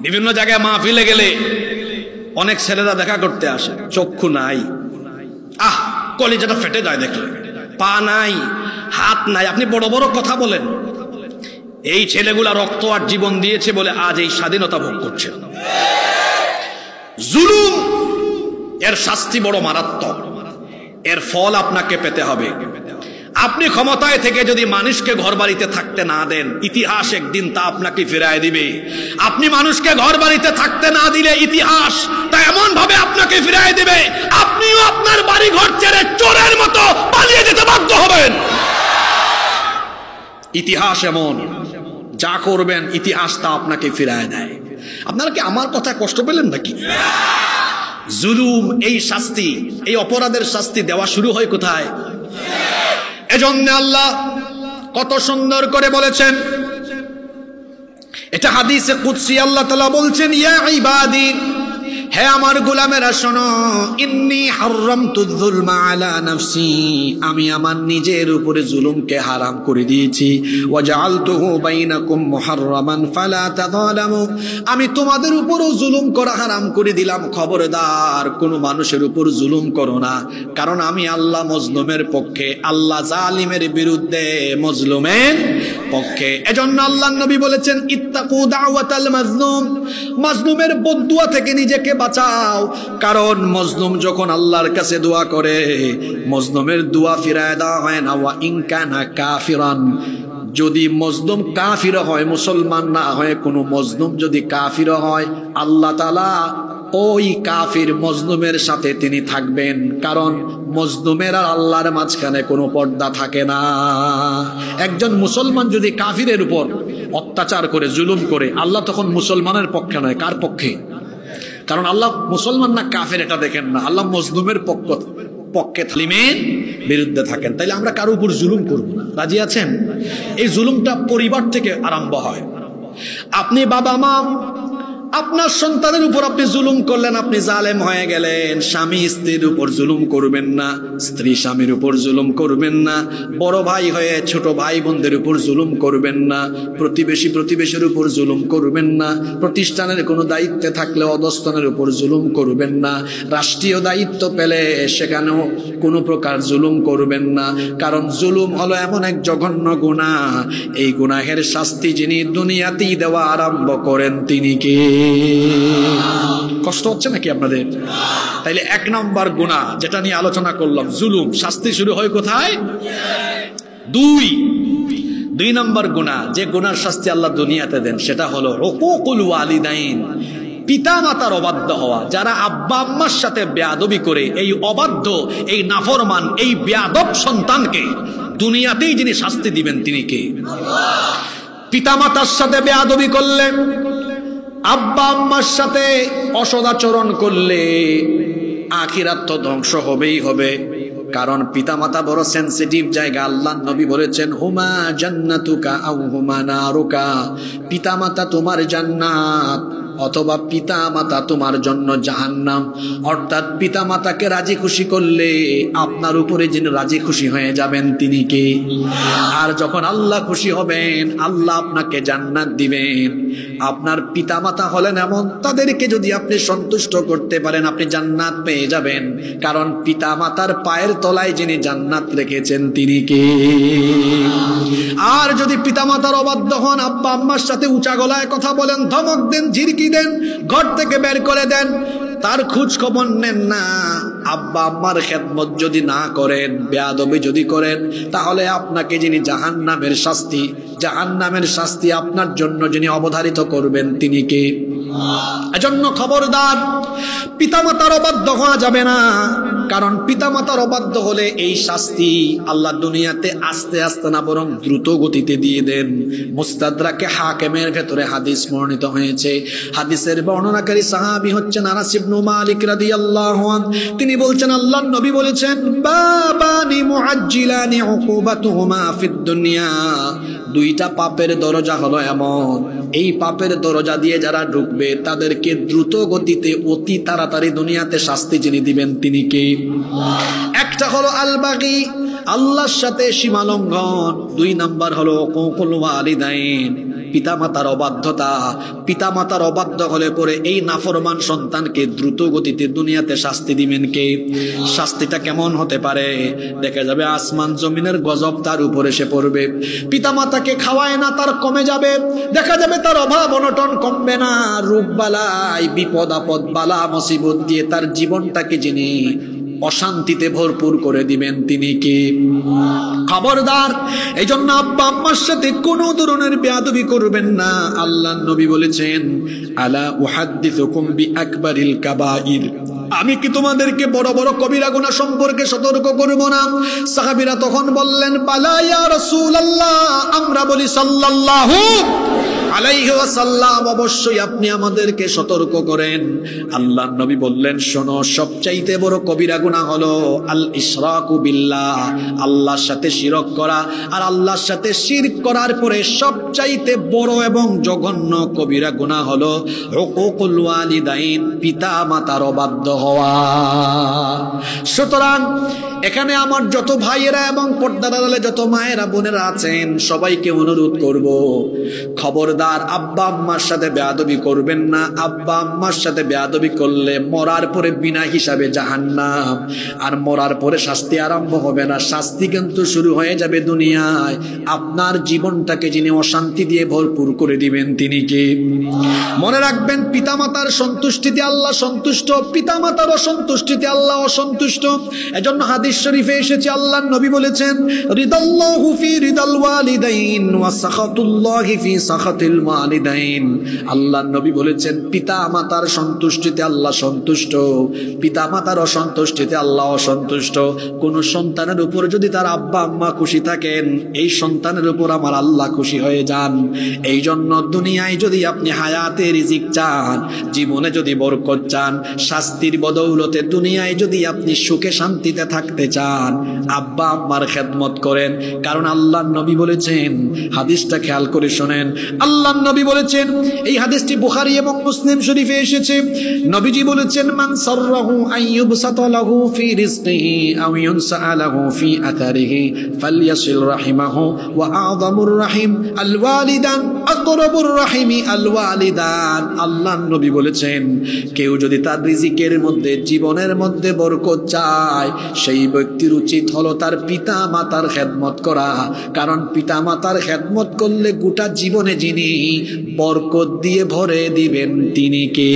বিভিন্ন জায়গায় মাহফিলে গেলে অনেক ছেলেরা দেখা করতে আসে, চক্ষু নাই, কলিজাটা ফেটে যায় দেখলে, পা নাই, হাত নাই, আপনি বড় বড় কথা বলেন। এই ছেলেগুলা রক্ত আর জীবন দিয়েছে বলে আজ এই স্বাধীনতা ভোগ করছে। জুলুম, এর শাস্তি বড় মারাত্মক, এর ফল আপনাকে পেতে হবে। আপনি ক্ষমতায় থেকে যদি মানুষকে ঘর বাড়িতে থাকতে না দেন, ইতিহাস একদিন তা আপনাকে ফিরায় দিবে। আপনি মানুষকে ঘর বাড়িতে থাকতে না দিলে ইতিহাস তা এমন ভাবে আপনাকে ফিরায় দিবে, আপনিও আপনার বাড়ি ঘর ছেড়ে চোরের মতো পালিয়ে যেতে বাধ্য হবেন। ইতিহাস এমন। যা করবেন ইতিহাস তা আপনাকে ফিরায় দেয়। আপনারা কি আমার কথা কষ্ট পেলেন নাকি? জুলুম, এই শাস্তি, এই অপরাধের শাস্তি দেওয়া শুরু হয় কোথায়? এজন্য আল্লাহ কত সুন্দর করে বলেছেন, এটা হাদিসে কুদসি, আল্লাহ তাআলা বলছেন, ইয়া ইবাদি, হে আমার গোলামেরা শোনো, ইন্নী হারামতুয যুলমা আলা নাফসি, আমি আমার নিজের উপরে জুলুমকে হারাম করে দিয়েছি, ওয়া জাআলতুহু বাইনাকুম মুহাররামান ফালা তাযালামু, আমি তোমাদের উপরও জুলুম করা হারাম করে দিলাম, খবরদার কোনো মানুষের উপর জুলুম করো না, কারণ আমি আল্লাহ মজলুমের পক্ষে, আল্লাহ জালিমের বিরুদ্ধে, মজলুমের পক্ষে। এজন্য আল্লাহর নবী বলেছেন, ইত্তাকু দাওয়াতাল মাজলুম, মাজলুমের বদদুয়া থেকে নিজেকে বাঁচাও, কারণ মজলুম যখন আল্লাহর কাছে দোয়া করে, মজলুমের দোয়া ফিরায় দেওয়া হয় না। ওয়া ইন কানা কাফিরান, যদি মজলুম কাফির হয়, মুসলমান না হয়, কোন মজলুম যদি কাফির হয়, আল্লাহ তাআলা ওই কাফির মজলুমের সাথে তিনি থাকবেন, কারণ মজলুমের আর আল্লাহর মাঝখানে কোনো পর্দা থাকে না। একজন মুসলমান যদি কাফিরের উপর অত্যাচার করে, জুলুম করে, আল্লাহ তখন মুসলমানের পক্ষে নয়, কার পক্ষে? কারণ আল্লাহ মুসলমান না কাফের এটা দেখেন না, আল্লাহ মজলুমের পক্ষে জালিমের বিরুদ্ধে থাকেন। তাইলে আমরা কারো উপর জুলুম করব না, রাজি আছেন? এই জুলুমটা পরিবার থেকে আরম্ভ হয়। আপনি বাবা মা, আপনার সন্তানের উপর আপনি জুলুম করলেন, আপনি জালেম হয়ে গেলেন। স্বামী স্ত্রীর উপর জুলুম করবেন না, স্ত্রী স্বামীর উপর জুলুম করবেন না, বড় ভাই হয়ে ছোট ভাই বোনদের উপর জুলুম করবেন না, প্রতিবেশী প্রতিবেশীর উপর জুলুম করবেন না, প্রতিষ্ঠানের কোনো দায়িত্বে থাকলে অধস্তনের উপর জুলুম করবেন না, রাষ্ট্রীয় দায়িত্ব পেলে সেখানেও কোনো প্রকার জুলুম করবেন না, কারণ জুলুম হলো এমন এক জঘন্য গুনাহ, এই গুনাহের শাস্তি যিনি দুনিয়াতেই দেওয়া আরম্ভ করেন তিনি কে? কষ্ট হচ্ছে নাকি আপনাদের? তাইলে এক নম্বর গুনাহ যেটা নিয়ে আলোচনা করলাম, জুলুম, শাস্তি শুরু হয় কোথায়? দুই নম্বর গুনাহ, যে গুনার শাস্তি আল্লাহ দুনিয়াতে দেন, সেটা হলো হুকুকুল ওয়ালিদাইন, পিতা মাতার অবাধ্য হওয়া। যারা আব্বা আম্মার সাথে বেয়াদবি করে, এই অবাধ্য, এই নাফরমান, এই বেয়াদব সন্তানকে দুনিয়াতেই যিনি শাস্তি দিবেন তিনি কে? পিতা মাতার সাথে বেয়াদবি করলে, আব্বা আম্মার সাথে অসদাচরণ করলে আখিরাত তো ধ্বংস হবেই হবে, কারণ পিতামাতা বড় সেনসিটিভ জায়গা। আল্লাহর নবী বলেছেন, হুমা জান্নাতুকা আও হুমা নারুকা, পিতামাতা তোমার জান্নাত অথবা পিতামাতা তোমার জন্য জাহান্নাম। অর্থাৎ পিতামাতাকে রাজি খুশি করলে আপনার উপরে যিনি রাজি খুশি হয়ে যাবেন তিনি কে? আর যখন আল্লাহ খুশি হবেন, আল্লাহ আপনাকে জান্নাত দিবেন। আপনার পিতামাতা হলেন এমন, তাদেরকে যদি আপনি সন্তুষ্ট করতে পারেন, আপনি জান্নাত পেয়ে যাবেন, কারণ পিতামাতার পায়ের তলায় যিনি জান্নাত রেখেছেন তিনি কে? আর যদি পিতামাতার অবাধ্য হন, আব্বা আম্মার সাথে উঁচা গলায় কথা বলেন, ধমক দেন, ঝিরকি দেন, ঘর থেকে বের করে দেন, তার খোঁজ খবর নেন না, আব্বা আম্মার খেদমত যদি না করেন, বেয়াদবি যদি করেন, তাহলে আপনাকে যিনি জাহান্নামের শাস্তি আপনার জন্য যিনি অবধারিত করবেন তিনি কে? এজন্য খবরদার, পিতামাতার অবাধ্য হওয়া যাবে না, কারণ পিতামাতার অবাধ্য হলে এই শাস্তি আল্লাহ দুনিয়াতে আস্তে আস্তে না বরং দ্রুত গতিতে দিয়ে দেন। মুস্তাদরাকে হাকিমের ভেতরে হাদিস বর্ণিত হয়েছে। হাদিসের বর্ণনাকারী সাহাবী হচ্ছেন আনাস ইবনে মালিক রাদিয়াল্লাহু আনহু। তিনি বলছেন, আল্লাহর নবী বলেছেন, বাবানি মুআজ্জিলানি উকুবাতুহুমা ফিদ দুনিয়া, দুইটা পাপের দরজা হলো এমন, এই পাপের দরজা দিয়ে যারা ঢুকবে তাদেরকে দ্রুত গতিতে অতি তাড়াতাড়ি দুনিয়াতে শাস্তি যিনি দিবেন তিনি কে? একটা হলো আল বাগী, আল্লাহর সাথে সীমা লঙ্ঘন। দুই নাম্বার হলো হুকুকুল ওয়ালিদাইন, পিতামাতার অবাধ্যতা। পিতামাতার অবাধ্য হলে পরে এই নাফরমান সন্তানকে দ্রুত গতিতে দুনিয়াতে শাস্তি দিবেন কে? শাস্তিটা কেমন হতে পারে? দেখা যাবে আসমান জমিনের গজব তার উপরে এসে পড়বে। পিতামাতাকে খাওয়ায় না, তার কমে যাবে। দেখা যাবে তার অভাব অনটন কমবে না, রোগ বালাই, বিপদ আপদ, বালা মুসিবত দিয়ে তার জীবনটাকে যিনি অশান্তিতে ভরপুর করে দিবেন তিনি কে? খবরদার, এই জন্য আব্বা আম্মার সাথে কোনো ধরনের বেয়াদবি করবেন না। আল্লাহর নবী বলেছেন, আলা উহাদ্দিসুকুম বিআকবারিল কাবাইর, আমি কি তোমাদেরকে বড় বড় কবিরা গুনাহ সম্পর্কে সতর্ক করব না? সাহাবীরা তখন বললেন, বালা ইয়া রাসূলুল্লাহ, আমরা বলি সাল্লাল্লাহু আলাইহি ওয়াসাল্লাম, অবশ্যই আপনি আমাদেরকে সতর্ক করেন। আল্লাহর নবী বললেন, শোনো, সবচাইতে বড় কবিরা গুনাহ হলো আল ইশরাকু বিল্লাহ, আল্লাহর সাথে শিরক করা। আর আল্লাহর সাথে শিরক করার পরে সবচাইতে বড় এবং জঘন্য কবিরা গুনাহ হলো হুকুকুল ওয়ালিদাইন, পিতা মাতার অবাধ্য হওয়া। সুতরাং এখানে আমার যত ভাইয়েরা এবং পর্দার আড়ালে যত মায়েরা বোনেরা আছেন, সবাইকে অনুরোধ করব, খবরদার আব্বা আম্মার সাথে বেয়াদবি করবেন না। আব্বা আম্মার সাথে বেয়াদবি করলে মরার পরে বিনা হিসাবে জাহান্নাম, আর মরার পরে শাস্তি আরম্ভ হবে না, শাস্তি কিন্তু শুরু হয়ে যাবে দুনিয়ায়। আপনার জীবনটাকে যিনি অশান্তি দিয়ে ভরপুর করে দিবেন তিনি কে? মনে রাখবেন, পিতামাতার সন্তুষ্টিতে আল্লাহ সন্তুষ্ট, পিতামাতার অসন্তুষ্টিতে আল্লাহ অসন্তুষ্ট। এজন্য হাদিস শরীফে এসেছে, আল্লাহর নবী বলেছেন, রিদাল্লাহু ফি রিদাল ওয়ালিদাইন ওয়া সাখাতুল্লাহি ফি সাখাতিল ওয়ালিদাইন। আল্লাহর নবী বলেছেন, পিতা মাতার সন্তুষ্টিতে আল্লাহ সন্তুষ্ট, পিতা মাতার অসন্তুষ্টিতে আল্লাহ অসন্তুষ্ট। কোন সন্তানের উপর যদি তার আব্বা আম্মা খুশি থাকেন, এই সন্তানের উপর আমার আল্লাহ খুশি হয়ে যান। এই জন্য দুনিয়ায় যদি আপনি হায়াতে রিজিক চান, জীবনে যদি বরকত চান, শাস্তির বদৌলতে দুনিয়ায় যদি আপনি সুখে শান্তিতে থাকতে চান, আব্বা আম্মার খেদমত করেন। কারণ আল্লাহর নবী বলেছেন, হাদিসটা খেয়াল করে শোনেন, আল্লাহর নবী বলেছেন, এই হাদিসটি বুখারী এবং মুসলিম শরীফে এসেছে, নবীজি বলেছেন, মান সাররাহু আইয়ুবসাতা লাহু ফি রিজকিহি আও ইউনসা লাহু ফি আতারিহি ফালইয়াসিল রাহিমাহু ওয়া আযমুর রাহিম আল ওয়ালিদান আকরাবুর রাহিমি আল ওয়ালিদান। আল্লাহর নবী বলেছেন, কেউ যদি তার রিজিকের মধ্যে, জীবনের মধ্যে বরকত চায়, সেই ব্যক্তির উচিত হলো তার পিতা মাতার খেদমত করা। কারণ পিতা মাতার খেদমত করলে গোটা জীবনে যিনি বরকত দিয়ে ভরে দিবেন তিনি কে?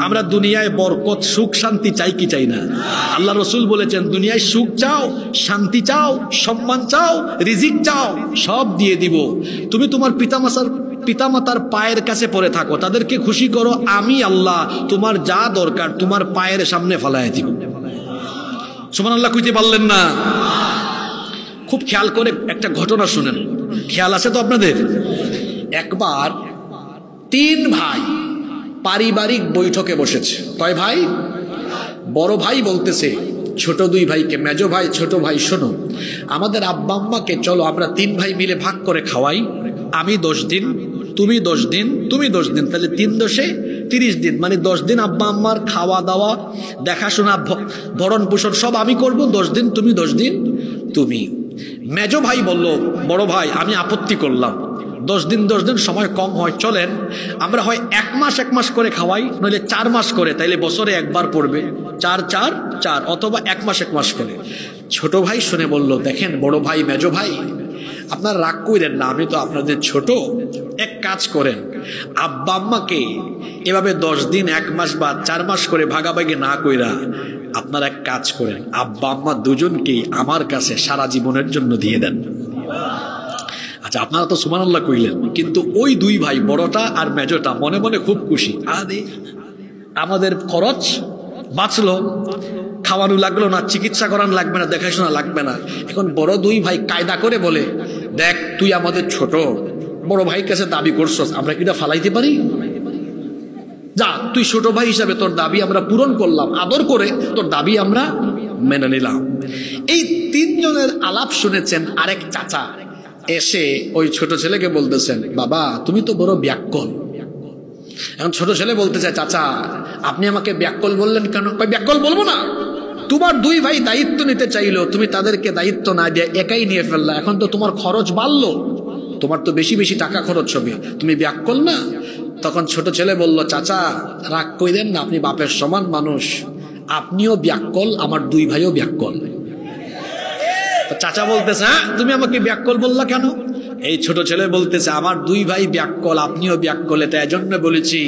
আমরা দুনিয়ায় বরকত, সুখ, শান্তি চাই কি চাই না? আল্লাহ রসুল বলেছেন, দুনিয়ায় সুখ চাও, শান্তি চাও, সম্মান চাও, রিজিক চাও, সব দিয়ে দিব। তুমি তোমার পিতামাতার পায়ের কাছে পড়ে থাকো, তাদেরকে খুশি করো, আমি আল্লাহ তোমার যা দরকার তোমার পায়ের সামনে ফেলায় দিব। সুবহানাল্লাহ কইতে পারলেন না? খুব খেয়াল করে একটা ঘটনা শুনেন, খেয়াল আছে তো আপনাদের? একবার 3 ভাই পারিবারিক বৈঠকে বসেছে। কয় ভাই? বড় ভাই বলতেছে ছোট 2 ভাইকে, মেজো ভাই, ছোট ভাই, শোনো, আমাদের আব্বা আম্মাকে চলো আমরা 3 ভাই মিলে ভাগ করে খাওয়াই। আমি 10 দিন, তুমি 10 দিন, তুমি 10 দিন, তাহলে 3 দশে 30 দিন, মানে 10 দিন আব্বা আম্মার খাওয়া দাওয়া, দেখাশোনা, ভরণ পোষণ সব আমি করব, 10 দিন তুমি, 10 দিন তুমি। মেজো ভাই বলল, বড় ভাই আমি আপত্তি করলাম, 10 দিন 10 দিন সময় কম হয়, চলেন আমরা হয় 1 মাস 1 মাস করে খাওয়াই, নইলে 4 মাস করে, তাইলে বছরে একবার পড়বে, 4 4 4, অথবা 1 মাস 1 মাস করে। ছোট ভাই শুনে বলল, দেখেন বড় ভাই, মেজো ভাই, আপনার রাগ কইরেন না, আমি তো আপনাদের ছোট, এক কাজ করেন, আব্বা আম্মাকে এভাবে 10 দিন 1 মাস বা 4 মাস করে ভাগাভাগি না কইরা আপনারা এক কাজ করেন, আব্বা আম্মা দুজনকেই আমার কাছে সারা জীবনের জন্য দিয়ে দেন। আচ্ছা, আপনারা তো সুবহানাল্লাহ কইলেন, কিন্তু ওই 2 ভাই, বড়টা আর মেজোটা, মনে মনে খুব খুশি, আরে আমাদের খরচ বাঁচলো, খাওয়ানো লাগলো না, চিকিৎসা করানো লাগবে না, দেখাশোনা লাগবে না। এখন বড় 2 ভাই কায়দা করে বলে, দেখ তুই আমাদের ছোট, বড় ভাইয়ের কাছে দাবি করছস, আমরা কি এটা ফালাইতে পারি? যা, তুই ছোট ভাই হিসাবে তোর দাবি আমরা পূরণ করলাম, আদর করে তোর দাবি আমরা মেনে নিলাম। এই 3 জনের আলাপ শুনেছেন আরেক চাচা এসে ওই ছোট ছেলেকে বলতেছেন, বাবা তুমি তো বড় ব্যাককল। এখন ছোট ছেলে বলতে চায়, চাচা আপনি আমাকে ব্যাককল বললেন কেন? ব্যাককল বলবো না, তোমার 2 ভাই দায়িত্ব নিতে চাইলো, তুমি তাদেরকে দায়িত্ব না দিয়ে একাই নিয়ে ফেললা, এখন তো তোমার খরচ বাড়লো, তোমার তো বেশি বেশি টাকা খরচ হবে, তুমি ব্যাককল না? তখন ছোট ছেলে বলল, চাচা রাগ কইরেন না, আপনি বাপের সমান মানুষ, আপনিও ব্যাককল, আমার 2 ভাইও ব্যাককল। চাচা বলতেছে, হ্যাঁ তুমি আমাকে ব্যাককল বললা কেন? এই ছোট ছেলে বলতেছে, আমার 2 ভাই ব্যাককল, আপনিও ব্যাককল, এটা এজন্য বলেছি,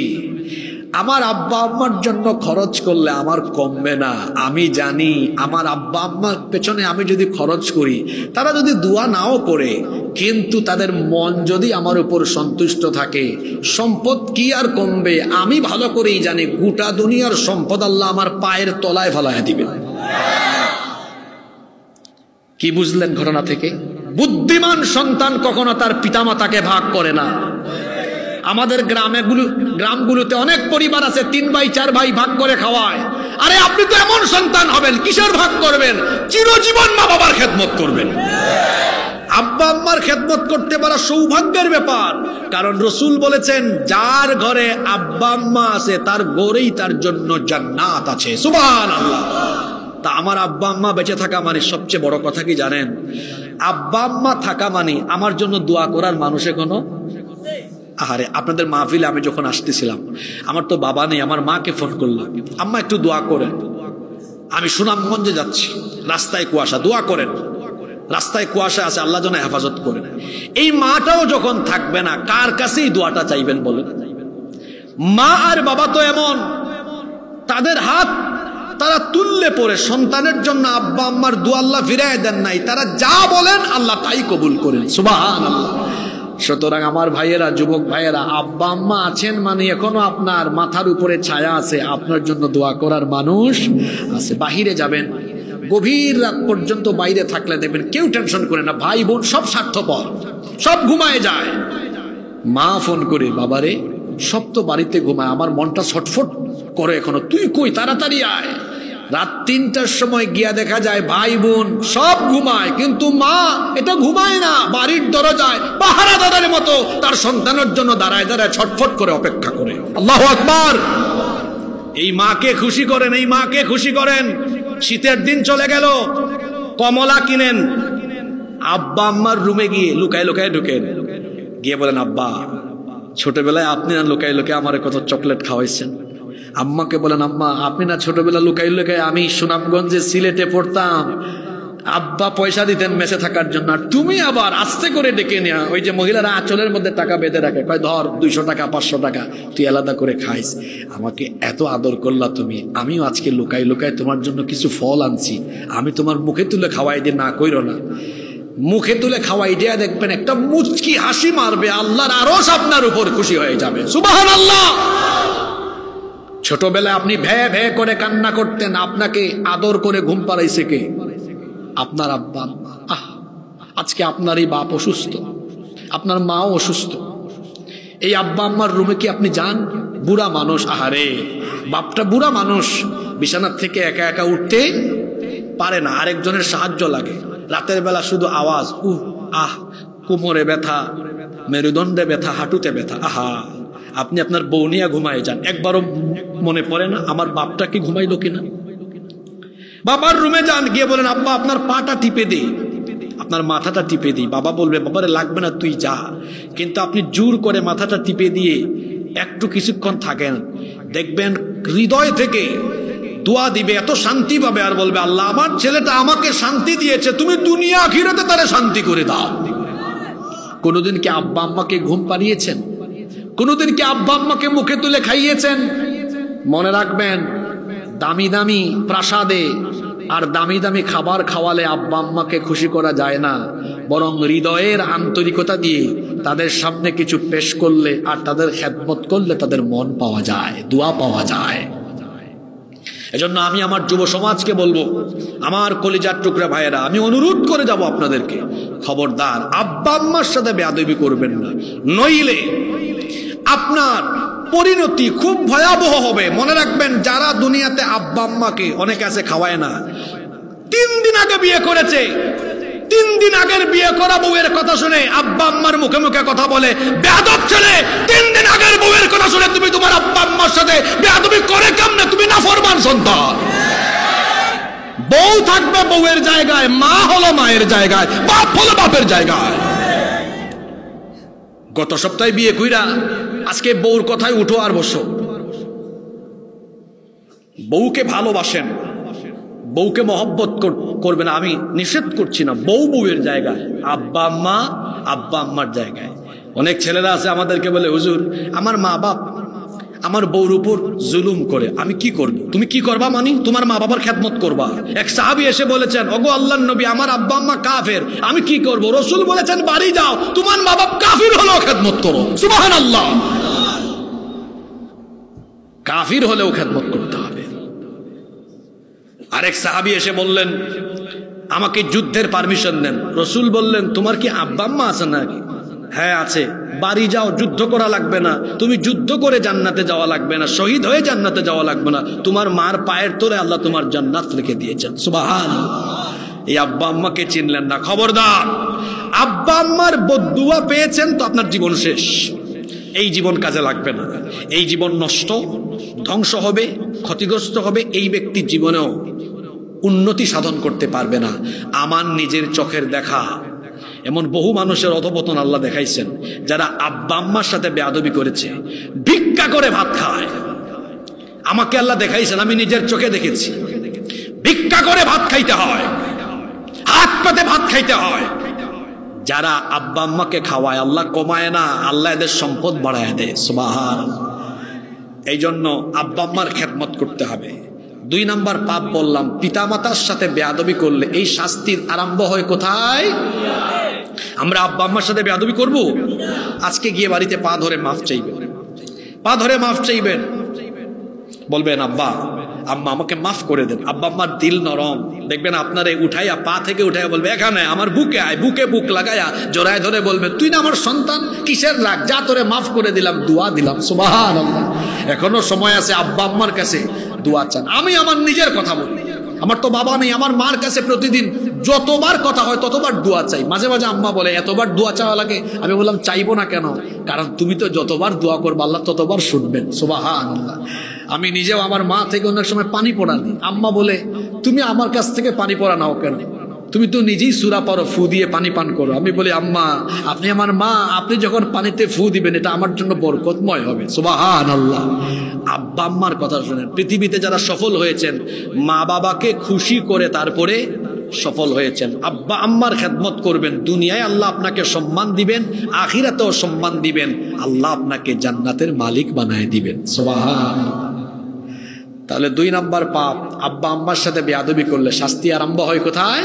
আমার আব্বা আম্মার জন্য খরচ করলে আমার কমবে না। আমি জানি আমার আব্বা আম্মার পেছনে আমি যদি খরচ করি, তারা যদি দোয়া নাও করে, কিন্তু তাদের মন যদি আমার উপর সন্তুষ্ট থাকে, সম্পদ কি আর কমবে? আমি ভালো করেই জানি গোটা দুনিয়ার সম্পদ আল্লাহ আমার পায়ের তলায় ফেলায় দিবেন। কি বুঝলেন ঘটনা থেকে? বুদ্ধিমান সন্তান কখনো তার পিতামাতাকে ভাগ করে না। আমাদের গ্রামগুলোতে অনেক পরিবার আছে 3 ভাই 4 ভাই ভাগ করে খাওয়ায়। আরে আপনি তো এমন সন্তান হবেন, কিসের ভাগ করবেন? চিরজীবন মা বাবার খেদমত করবেন। আব্বা আম্মার খেদমত করতে পারা সৌভাগ্যের ব্যাপার, কারণ রসুল বলেছেন যার ঘরে আব্বা আম্মা আছে তার ঘরেই তার জন্য জান্নাত আছে। সুবহানাল্লাহ। তা আমার আব্বা আম্মা বেঁচে থাকা মানে সবচেয়ে বড় কথা কি জানেন? আব্বা আম্মা থাকা মানে আমার জন্য দোয়া করার মানুষে কোনো আহারে আপনাদের মাহফিলে আমি যখন আসতেছিলাম, আমার তো বাবা নেই, আমার মাকে ফোন করলাম, আম্মা একটু দোয়া করেন। আমি সুনামগঞ্জে যাচ্ছি, রাস্তায় কুয়াশা, দোয়া করেন। রাস্তায় কুয়াশা আছে, আল্লাহ যেন হেফাজত করেন। এই মাটাও যখন থাকবে না, কার কাছেই দোয়াটা চাইবেন বলেন? মা আর বাবা তো এমন, তাদের হাত তারা তুললে পরে সন্তানের জন্য আব্বা আম্মার দোয়া আল্লাহ ফিরায় দেন নাই। তারা যা বলেন আল্লাহ তাই কবুল করেন। সুবহানাল্লাহ। সুতরাং আমার ভাইয়েরা, যুবক ভাইয়েরা, আব্বা আম্মা আছেন মানে এখনো আপনার মাথার উপরে ছায়া আছে, আপনার জন্য দোয়া করার মানুষ আছে। বাহিরে যাবেন, গভীর রাত পর্যন্ত বাইরে থাকলে দেখবেন কেউ টেনশন করে না, ভাই বোন সব স্বার্থপর, সব ঘুমায় যায়। মা ফোন করে, বাবারে সব তো বাড়িতে ঘুমায়, আমার মনটা ছটফট করে এখনো, তুই কই, তাড়াতাড়ি আয়। রাত 3টার সময় গিয়া দেখা যায় ভাই বোন সব ঘুমায়, কিন্তু মা এটা ঘুমায় না, বাড়ির দরজায় পাহারাদারের মতো তার সন্তানের জন্য দাঁড়ায় দাঁড়ায় ছটফট করে অপেক্ষা করে। আল্লাহু আকবার। এই মাকে খুশি করেন, এই মাকে খুশি করেন। শীতের দিন চলে গেল, কমলা কিনেন, আব্বা আম্মার রুমে গিয়ে লুকায় লুকায় ঢুকেন, গিয়ে বলেন, আব্বা ছোটবেলায় আপনি না লুকায় লুকায় আমার কত চকলেট খাওয়াইছেন। আম্মাকে বলেন, আম্মা আপনি না ছোটবেলা লুকাই লুকায়, আমি সুনামগঞ্জে সিলেটে পড়তাম, আব্বা পয়সা দিতেন মেসে থাকার জন্য, আর তুমি আবার আস্তে করে ডেকে নেওয়া, ওই যে মহিলারা আঁচলের মধ্যে টাকা বেঁধে রাখে, কয় ধর 200 টাকা 500 টাকা, তুই আলাদা করে খাইস, আমাকে এত আদর করলা তুমি, আমিও আজকে লুকাই লুকাই তোমার জন্য কিছু ফল আনছি, আমি তোমার মুখে তুলে খাওয়াই দিয়ে, না কইরো না, মুখে তুলে খাওয়াই দিয়া দেখবেন একটা মুচকি হাসি মারবে, আল্লাহর আরশ আপনার উপর খুশি হয়ে যাবে। সুবহানাল্লাহ। ছোটবেলায় আপনি ভে ভে করে কান্না করতেন, আপনাকে আদর করে ঘুম পাড়াইছে কে? আপনার আব্বা আম্মা। আজকে আপনার এই বাপ অসুস্থ, আপনার মাও অসুস্থ, এই আব্বা আম্মার রুমে কি আপনি যান? বুড়া মানুষ, আহারে বাপটা বুড়া মানুষ, বিছানার থেকে একা একা উঠতে পারে না, আরেকজনের সাহায্য লাগে। রাতের বেলা শুধু আওয়াজ, আহ, কোমরে ব্যথা, মেরুদণ্ডে ব্যথা, হাঁটুতে ব্যথা। আহা, আপনি আপনার বউ নিয়ে ঘুমায় যান, একবারও মনে পড়ে না আমার বাপটা কি ঘুমাইলো কিনা? বাবার রুমে যান, গিয়ে বলেন, আব্বা আপনার পাটা টিপে দে, আপনার মাথাটা টিপে দিই। বাবা বলবে, বাবারে লাগবে না, তুই যা। কিন্তু আপনি জোর করে মাথাটা টিপে দিয়ে একটু কিছুক্ষণ থাকেন, দেখবেন হৃদয় থেকে দোয়া দিবে, এত শান্তি পাবে, আর বলবে, আল্লাহ আমার ছেলেটা আমাকে শান্তি দিয়েছে, তুমি দুনিয়া আখিরাতে তারে শান্তি করে দাও। কোনোদিন কি আব্বা আম্মাকে ঘুম পাড়িয়েছেন? কোনোদিন কি আব্বা আম্মাকে মুখে তুলে খাইয়েছেন? মনে রাখবেন, দামি দামি প্রাসাদে আর দামি দামি খাবার খাওয়ালে আব্বা আম্মাকে খুশি করা যায় না, বরং হৃদয়ের আন্তরিকতা দিয়ে তাদের সামনে কিছু পেশ করলে আর তাদের খেদমত করলে তাদের মন পাওয়া যায়, দোয়া পাওয়া যায়। এজন্য আমি আমার যুব সমাজকে বলবো, আমার কলিজার টুকরা ভাইয়েরা, আমি অনুরোধ করে যাব আপনাদেরকে, খবরদার আব্বা আম্মার সাথে বেয়াদবি করবেন না, নইলে আপনার পরিণতি খুব ভয়াবহ হবে। মনে রাখবেন, যারা দুনিয়াতে আব্বা আম্মাকে, অনেকে আছে খাওয়ায় না, 3 দিন আগে বিয়ে করেছে, 3 দিন আগের বিয়ে করা বউয়ের কথা শুনে আব্বা আম্মার মুখে মুখে কথা বলে, বেয়াদব ছেলে, 3 দিন আগের বউয়ের কথা শুনে তুমি তোমার আব্বা আম্মার সাথে বেয়াদবি করে কেমনে? তুমি নাফরমান সন্তান। বউ থাকবে বউয়ের জায়গায়, মা হলো মায়ের জায়গায়, বাপ হলো বাপের জায়গায়। গত সপ্তাহে বিয়ে কইরা আজকে বউর কথায় উঠো আর বসো। বউকে ভালোবাসেন, বউকে মহব্বত করবেন, আমি নিষেধ করছি না, বউ বউয়ের জায়গায়, আব্বা আম্মা আব্বা আম্মার জায়গায়। অনেক ছেলেরা আছে আমাদেরকে বলে, হুজুর আমার মা বাপ আমার বউর উপর জুলুম করে, আমি কি করব? তুমি কি করবা? মানি তোমার মা বাবার খেদমত করবা। এক সাহাবী এসে বলেছেন, ওগো আল্লাহর নবী, আমার আব্বা আম্মা কাফের, আমি কি করব? রাসূল বলেছেন, বাড়ি যাও, তোমার মা বাপ কাফির হলেও খেদমত করো। সুবহানাল্লাহ। কাফির হলেও খেদমত করতে হবে। আরেক সাহাবী এসে বললেন, আমাকে যুদ্ধের পারমিশন দেন। রাসূল বললেন, তোমার কি আব্বা আম্মা আছে নাকি? হ্যাঁ আছে। বাড়ি যাও, যুদ্ধ করা লাগবে না, তুমি যুদ্ধ করে জান্নাতে যাওয়া লাগবে না, শহীদ হয়ে জান্নাতে যাওয়া লাগবে না, তোমার মার পায়ের তলে আল্লাহ তোমার জান্নাত রেখে দিয়েছেন। সুবহানাল্লাহ। এই আব্বা আম্মাকে চিনলেন না, খবরদার। আব্বা আম্মার বদদুয়া পেয়েছেন তো আপনার জীবন শেষ, এই জীবন কাজে লাগবে না, এই জীবন নষ্ট, ধ্বংস হবে, ক্ষতিগ্রস্ত হবে। এই ব্যক্তির জীবনেও উন্নতি সাধন করতে পারবে না। আমার নিজের চোখের দেখা এমন বহু মানুষের অধপতন আল্লাহ দেখাইছেন, যারা আব্বা আম্মার সাথে বেয়াদবি করেছে, ভিক্ষা করে ভাত খায়। আমাকে আল্লাহ দেখাইছেন, আমি নিজের চোখে দেখেছি। ভিক্ষা করে ভাত খাইতে হয়, হাত পাতে ভাত খাইতে হয়। যারা আব্বা আম্মাকে খাওয়ায়, আল্লাহ কমায় না, আল্লাহ এদের সম্পদ বাড়ায় দেয়। সুবহানাল্লাহ। এই জন্য আব্বা আম্মার খেদমত করতে হবে। 2 নাম্বার পাপ বললাম, পিতামাতার সাথে বেয়াদবি করলে এই শাস্তির আরম্ভ হয় কোথায়? আমরা আব্বা আম্মার সাথে বেয়াদবি করব, আজকে গিয়ে বাড়িতে পা ধরে মাফ চাইবেন, পা ধরে মাফ চাইবেন, বলবেন আব্বা আম্মা আমাকে মাফ করে দেন। আব্বা আম্মার দিল নরম, দেখবেন আপনারে উঠাইয়া, পা থেকে উঠাইয়া বলবে, এখানে আমার বুকে আয়, বুকে বুক লাগাইয়া জড়ায় ধরে বলবে, তুই না আমার সন্তান, কিসের রাগ, যা তোরে মাফ করে দিলাম, দোয়া দিলাম। সুবহানাল্লাহ। এখনো সময় আছে, আব্বা আম্মার কাছে দোয়া চান। আমি আমার নিজের কথা বলি, আমার তো বাবা নেই, আমার মার কাছে প্রতিদিন যতবার কথা হয় ততবার দোয়া চাই। মাঝে মাঝে আম্মা বলে, এতবার দোয়া চাওয়া লাগে? আমি বললাম, চাইবো না কেন? কারণ তুমি তো যতবার দোয়া করবে আল্লাহ ততবার শুনবেন। সুবহানাল্লাহ। আমি নিজেও আমার মা থেকে অনেক সময় পানি পড়া নিই। আম্মা বলে, তুমি আমার কাছ থেকে পানি পড়া নাও কেন? তুমি তো নিজেই সূরা পড়ো, ফু দিয়ে পানি পান করো। আমি বলি, আম্মা আপনি আমার মা, আপনি যখন পানিতে ফু দিবেন এটা আমার জন্য বরকতময় হবে। সুবহানাল্লাহ। আব্বা আম্মার কথা শুনেন। পৃথিবীতে যারা সফল হয়েছেন, মা বাবাকে খুশি করে তারপরে সফল হয়েছেন। আব্বা আম্মার খেদমত করবেন, দুনিয়ায় আল্লাহ আপনাকে সম্মান দিবেন, আখিরাতেও সম্মান দিবেন, আল্লাহ আপনাকে জান্নাতের মালিক বানায় দিবেন। সুবহানাল্লাহ। তাহলে 2 নাম্বার পাপ, আব্বা আম্মার সাথে বেয়াদবি করলে শাস্তি আরম্ভ হয় কোথায়?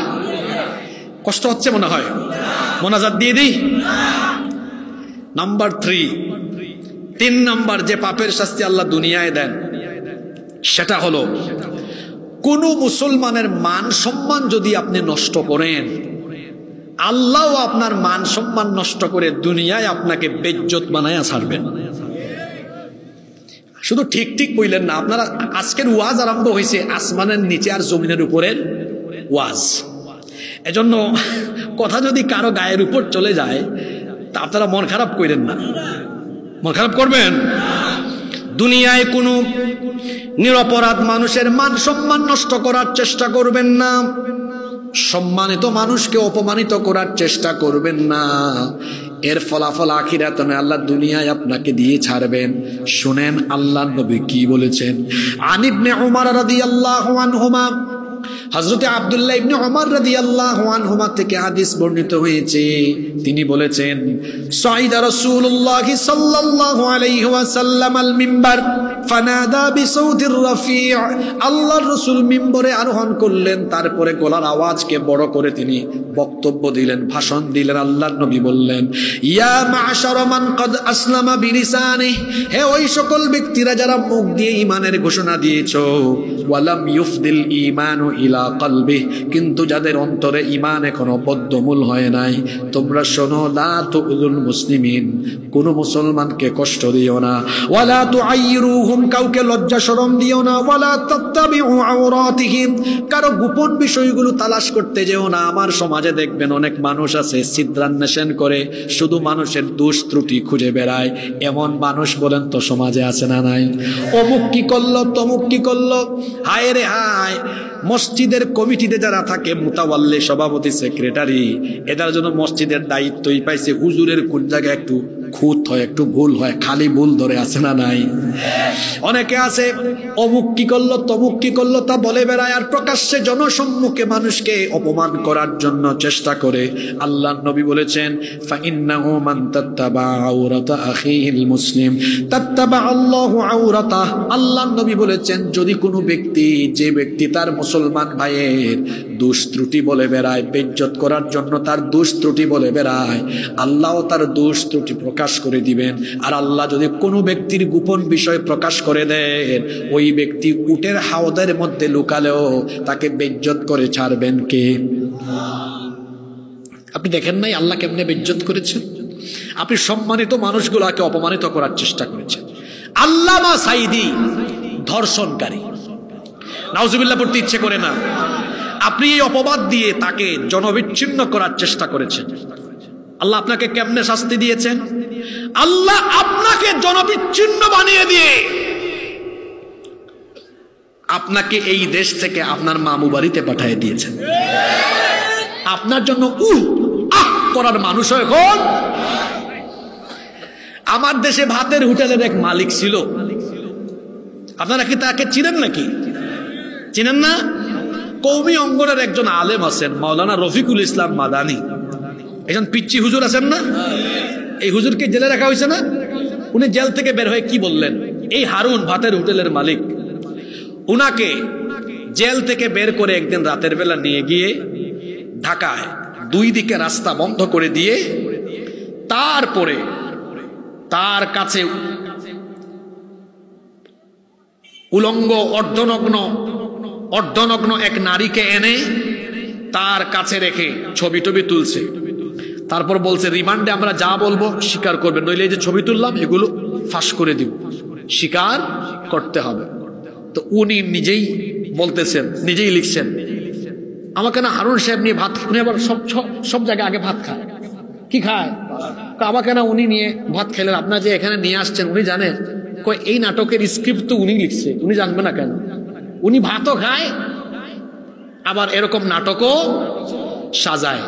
কষ্ট হচ্ছে মনে হয়, মোনাজাত দিয়ে দিই। নাম্বার 3 নাম্বার যে পাপের শাস্তি আল্লাহ দুনিয়ায় দেন, সেটা হলো কোন মুসলমানের মান সম্মান যদি আপনি নষ্ট করেন, আল্লাহ আপনার মান সম্মান নষ্ট করে দুনিয়ায় আপনাকে বেইজ্জত বানায়া ছাড়বেন। শুধু ঠিক ঠিক বললেন না, আপনারা আজকের ওয়াজ আরম্ভ হয়েছে আসমানের নিচে আর জমিনের উপরের ওয়াজ। এজন্য কথা যদি কারো গায়ের উপর চলে যায় তা আপনারা মন খারাপ করেন না। মন খারাপ করবেন? দুনিয়ায় কোনো নিরপরাধ মানুষের মান সম্মান নষ্ট করার চেষ্টা করবেন না, সম্মানিত মানুষকে অপমানিত করার চেষ্টা করবেন না। এর ফলাফল আখিরাতে আল্লাহ দুনিয়ায় আপনাকে দিয়ে ছাড়বেন। শুনেন আল্লাহর নবী কি বলেছেন। আন ইবনে উমর রাদিয়াল্লাহু আনহুমা, হযরতে আব্দুল্লাহ ইবনে উমর রাদিয়াল্লাহু আনহুমা থেকে হাদিস বর্ণিত হয়েছে, তিনি বলেছেন, সাইদা রাসূলুল্লাহ সাল্লাল্লাহু আলাইহি ওয়াসাল্লাম আল মিম্বার ফানাদা বিসাউতির রাফি'। আল্লাহর রাসূল মিম্বরে আরোহণ করলেন, তারপরে গলার আওয়াজকে বড় করে তিনি বক্তব্য দিলেন, ভাষণ দিলেন। আল্লাহর নবী বললেন, ইয়া মা'শারা মান ক্বাদ আসলামা বিলিসানিহি, হে ওই সকল ব্যক্তিরা যারা মুখ দিয়ে ঈমানের ঘোষণা দিয়েছো, ওয়ালাম ইউফদিল ঈমানু ইলা কলবি, কিন্তু যাদের অন্তরে ঈমান এখনো বদ্ধমূল হয় নাই, তোমরা শোনো, লা তুযুল মুসলিমিন, কোন মুসলমানকে কষ্ট দিও না, ওয়ালা তুআইরুহুম, কাউকে লজ্জা শরম দিও না, ওয়ালা তাত্তাবিউ আওরাতিহিম, কারো গোপন বিষয়গুলো তালাশ করতে যেও না। আমার সমাজে দেখবেন অনেক মানুষ আছে ছিদ্রান্বেষণ করে, শুধু মানুষের দোষ ত্রুটি খুঁজে বেড়ায়। এমন মানুষ বলেন তো সমাজে আছে না নাই? অমুক কি করলো, তমুক কি করলো, হায় রে হায়। মসজিদের কমিটিতে যারা থাকে, মুতাওয়াল্লি, সভাপতি, সেক্রেটারি, এটার জন্য মসজিদের দায়িত্বই পাইছে হুজুরের কোন জায়গায় একটু খুঁত হয়, একটু ভুল হয়, খালি ভুল ধরে আছে না নাই? অনেকে আছে অমুক কি করলো তমুক কি করলো তা বলে বেড়ায়, আর প্রকাশ্যে জনসম্মুখে মানুষকে অপমান করার জন্য চেষ্টা করে। আল্লাহর নবী বলেছেন, ফাইন্নাহু মান তাত্তাবা আওরাতা আখিহিল মুসলিম তাত্তাবা আল্লাহু আওরাতাহ। আল্লাহর নবী বলেছেন, যদি কোনো ব্যক্তি, যে ব্যক্তি তার মুসলমান ভাইয়ের দোষ ত্রুটি বলে বেড়ায়, বেইজ্জত করার জন্য তার দোষ ত্রুটি বলে বেড়ায়, আল্লাহও তার দোষ ত্রুটি প্রকাশ করে দিবেন। আর আল্লাহ যদি কোনো ব্যক্তির গোপন বিষয় প্রকাশ করে দেন, ওই ব্যক্তি উটের হাওদের মধ্যে লুকালেও তাকে বেইজ্জত করে ছাড়বেন কে? আপনি দেখেন নাই আল্লাহ কেমনে বেইজ্জত করেছেন? আপনি সম্মানিত মানুষগুলোকে অপমানিত করার চেষ্টা করেছেন। আল্লামা সাঈদী ধর্ষণকারী, নাউজুবিল্লাহ পড়তে ইচ্ছে করে না। আপনি এই অপবাদ দিয়ে তাকে জনবিচ্ছিন্ন করার চেষ্টা করেছেন। আল্লাহ আপনাকে কেমনে শাস্তি দিয়েছেন? আল্লাহ আপনাকে জনবিচ্ছিন্ন বানিয়ে দিয়ে আপনাকে এই দেশ থেকে আপনার মামু বাড়িতে পাঠিয়ে দিয়েছেন। আপনার জন্য আহ করার মানুষ এখন। আমার দেশে ভাতের হোটেলের এক মালিক ছিল, আপনারা কি তাকে চিনেন নাকি? চিনেন না? কওমি অঙ্গনের একজন আলেম আছেন, মাওলানা রফিকুল ইসলাম মাদানী, একজন পিচ্চি হুজুর আছেন না? এই হুজুরকে জেলে রাখা হয়েছে না? উনি জেল থেকে বের হয়ে কি বললেন? এই হারুন ভাতের হোটেলের মালিক, উনাকে জেল থেকে বের করে একদিন রাতের বেলা নিয়ে গিয়ে ঢাকায় দুই দিকে রাস্তা বন্ধ করে দিয়ে তারপরে তার কাছে উলঙ্গ অর্ধনগ্ন এক নারীকে এনে তার কাছে রেখে ছবি টবি তুলছে। তারপর বলছে, রিমান্ডে আমরা যা বলবো স্বীকার করবেন, নইলে এই যে ছবি তুললাম এগুলো ফাঁস করে দিব, স্বীকার করতে হবে। তো উনি নিজেই বলতেছেন, নিজেই লিখছেন, আমাকে না হারুন সাহেব নিয়ে ভাত, উনি আবার সব জায়গায় আগে ভাত খায়। কি খায়? আমাকে না উনি নিয়ে ভাত খেলেন। আপনার যে এখানে নিয়ে আসছেন উনি জানেন? কই এই নাটকের স্ক্রিপ্ট তো উনি লিখছে, উনি জানবে না কেন? উনি ভাতও খায় আবার এরকম নাটকও সাজায়।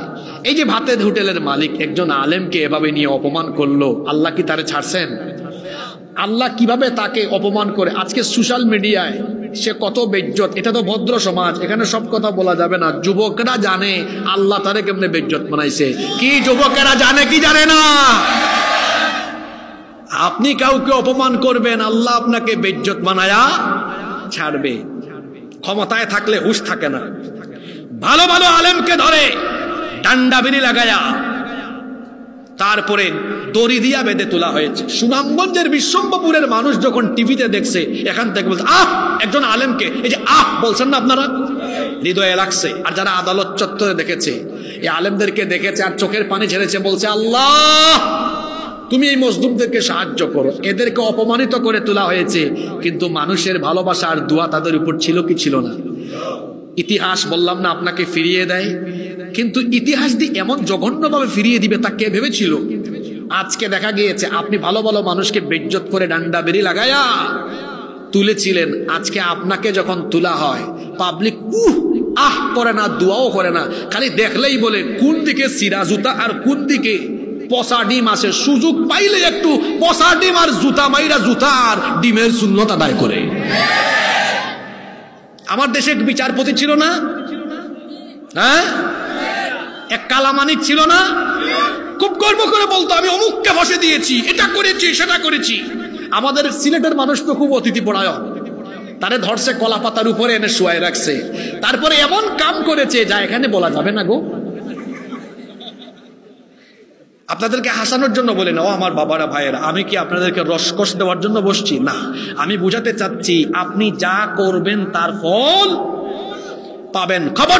এই যে ভাতের হোটেলের মালিক একজন আলেমকে এভাবে নিয়ে অপমান করলো, আল্লাহ কি তারে ছাড়ছেন? আল্লাহ কিভাবে তাকে অপমান করে আজকে সোশ্যাল মিডিয়ায় সে কত বেইজ্জত। এটা তো ভদ্র সমাজ, এখানে সব কথা বলা যাবে না। যুবকরা জানে আল্লাহ তারে কেমনে বেইজ্জত বানাইছে। কি যুবকেরা জানে কি জানে না? আপনি কাউকে অপমান করবেন, আল্লাহ আপনাকে বেইজ্জত বানায়া ছাড়বে। ক্ষমতায় থাকলে হুঁশ থাকে না। ভালো ভালো আলেমকে ধরে ডান্ডা বিড়ি লাগায়া তারপরে দড়ি দিয়া বেঁধে তোলা হয়েছে। সুনামগঞ্জের বিশ্বম্ভপুরের মানুষ যখন টিভিতে দেখছে, এখান থেকে বলছে আহ, একজন আলেমকে, এই যে আহ বলছেন না আপনারা, হৃদয়ে লাগছে। আর যারা আদালত চত্বরে দেখেছে, এই আলেমদেরকে দেখেছে আর চোখের পানি ছেড়েছে, বলছে আল্লাহ তুমি এই মজলুমদেরকে সাহায্য করো। এদেরকে অপমানিত করে তোলা হয়েছে, কিন্তু মানুষের ভালোবাসা আর দোয়া তাদের উপর ছিল কি ছিল না? ইতিহাস বললাম না আপনাকে ফিরিয়ে দেয়, কিন্তু ইতিহাস দিয়ে এমন জঘন্যভাবে ফিরিয়ে দিবে তা কে ভেবেছিল? আজকে দেখা গিয়েছে আপনি ভালো ভালো মানুষকে বেইজ্জত করে ডান্ডা বেরি লাগায়া তুলেছিলেন। আজকে আপনাকে যখন তোলা হয়, পাবলিক আহ করে না, দোয়াও করে না, খালি দেখলেই বলে কোন দিকে সিরা জুতা আর কোন দিকে পচা ডিম আছে। সুযোগ পাইলে একটু পচা ডিম আর জুতা মাইরা জুতার ডিমের সুন্নত আদায় করে। আমার দেশে এক বিচারপতি ছিল না? হ্যাঁ, এক কালামানিক ছিল না? খুব গর্ব করে বলতো আমি অমুককে বসে দিয়েছি, এটা করেছি, সেটা করেছি। আমাদের সিলেটের মানুষ তো খুব অতিথি পরায়ণ। তারে ধরছে কলা পাতার উপরে এনে শুয়ায় রাখছে, তারপরে এমন কাম করেছে যা এখানে বলা যাবে না গো। আপনাদেরকে হাসানোর জন্য বলে না, ও আমার বাবারা ভাইয়েরা, আমি কি আপনাদেরকে রসকস দেওয়ার জন্য বসছি না। আমি বুঝাতে চাচ্ছি আপনি যা করবেন তার ফল পাবেন। খবর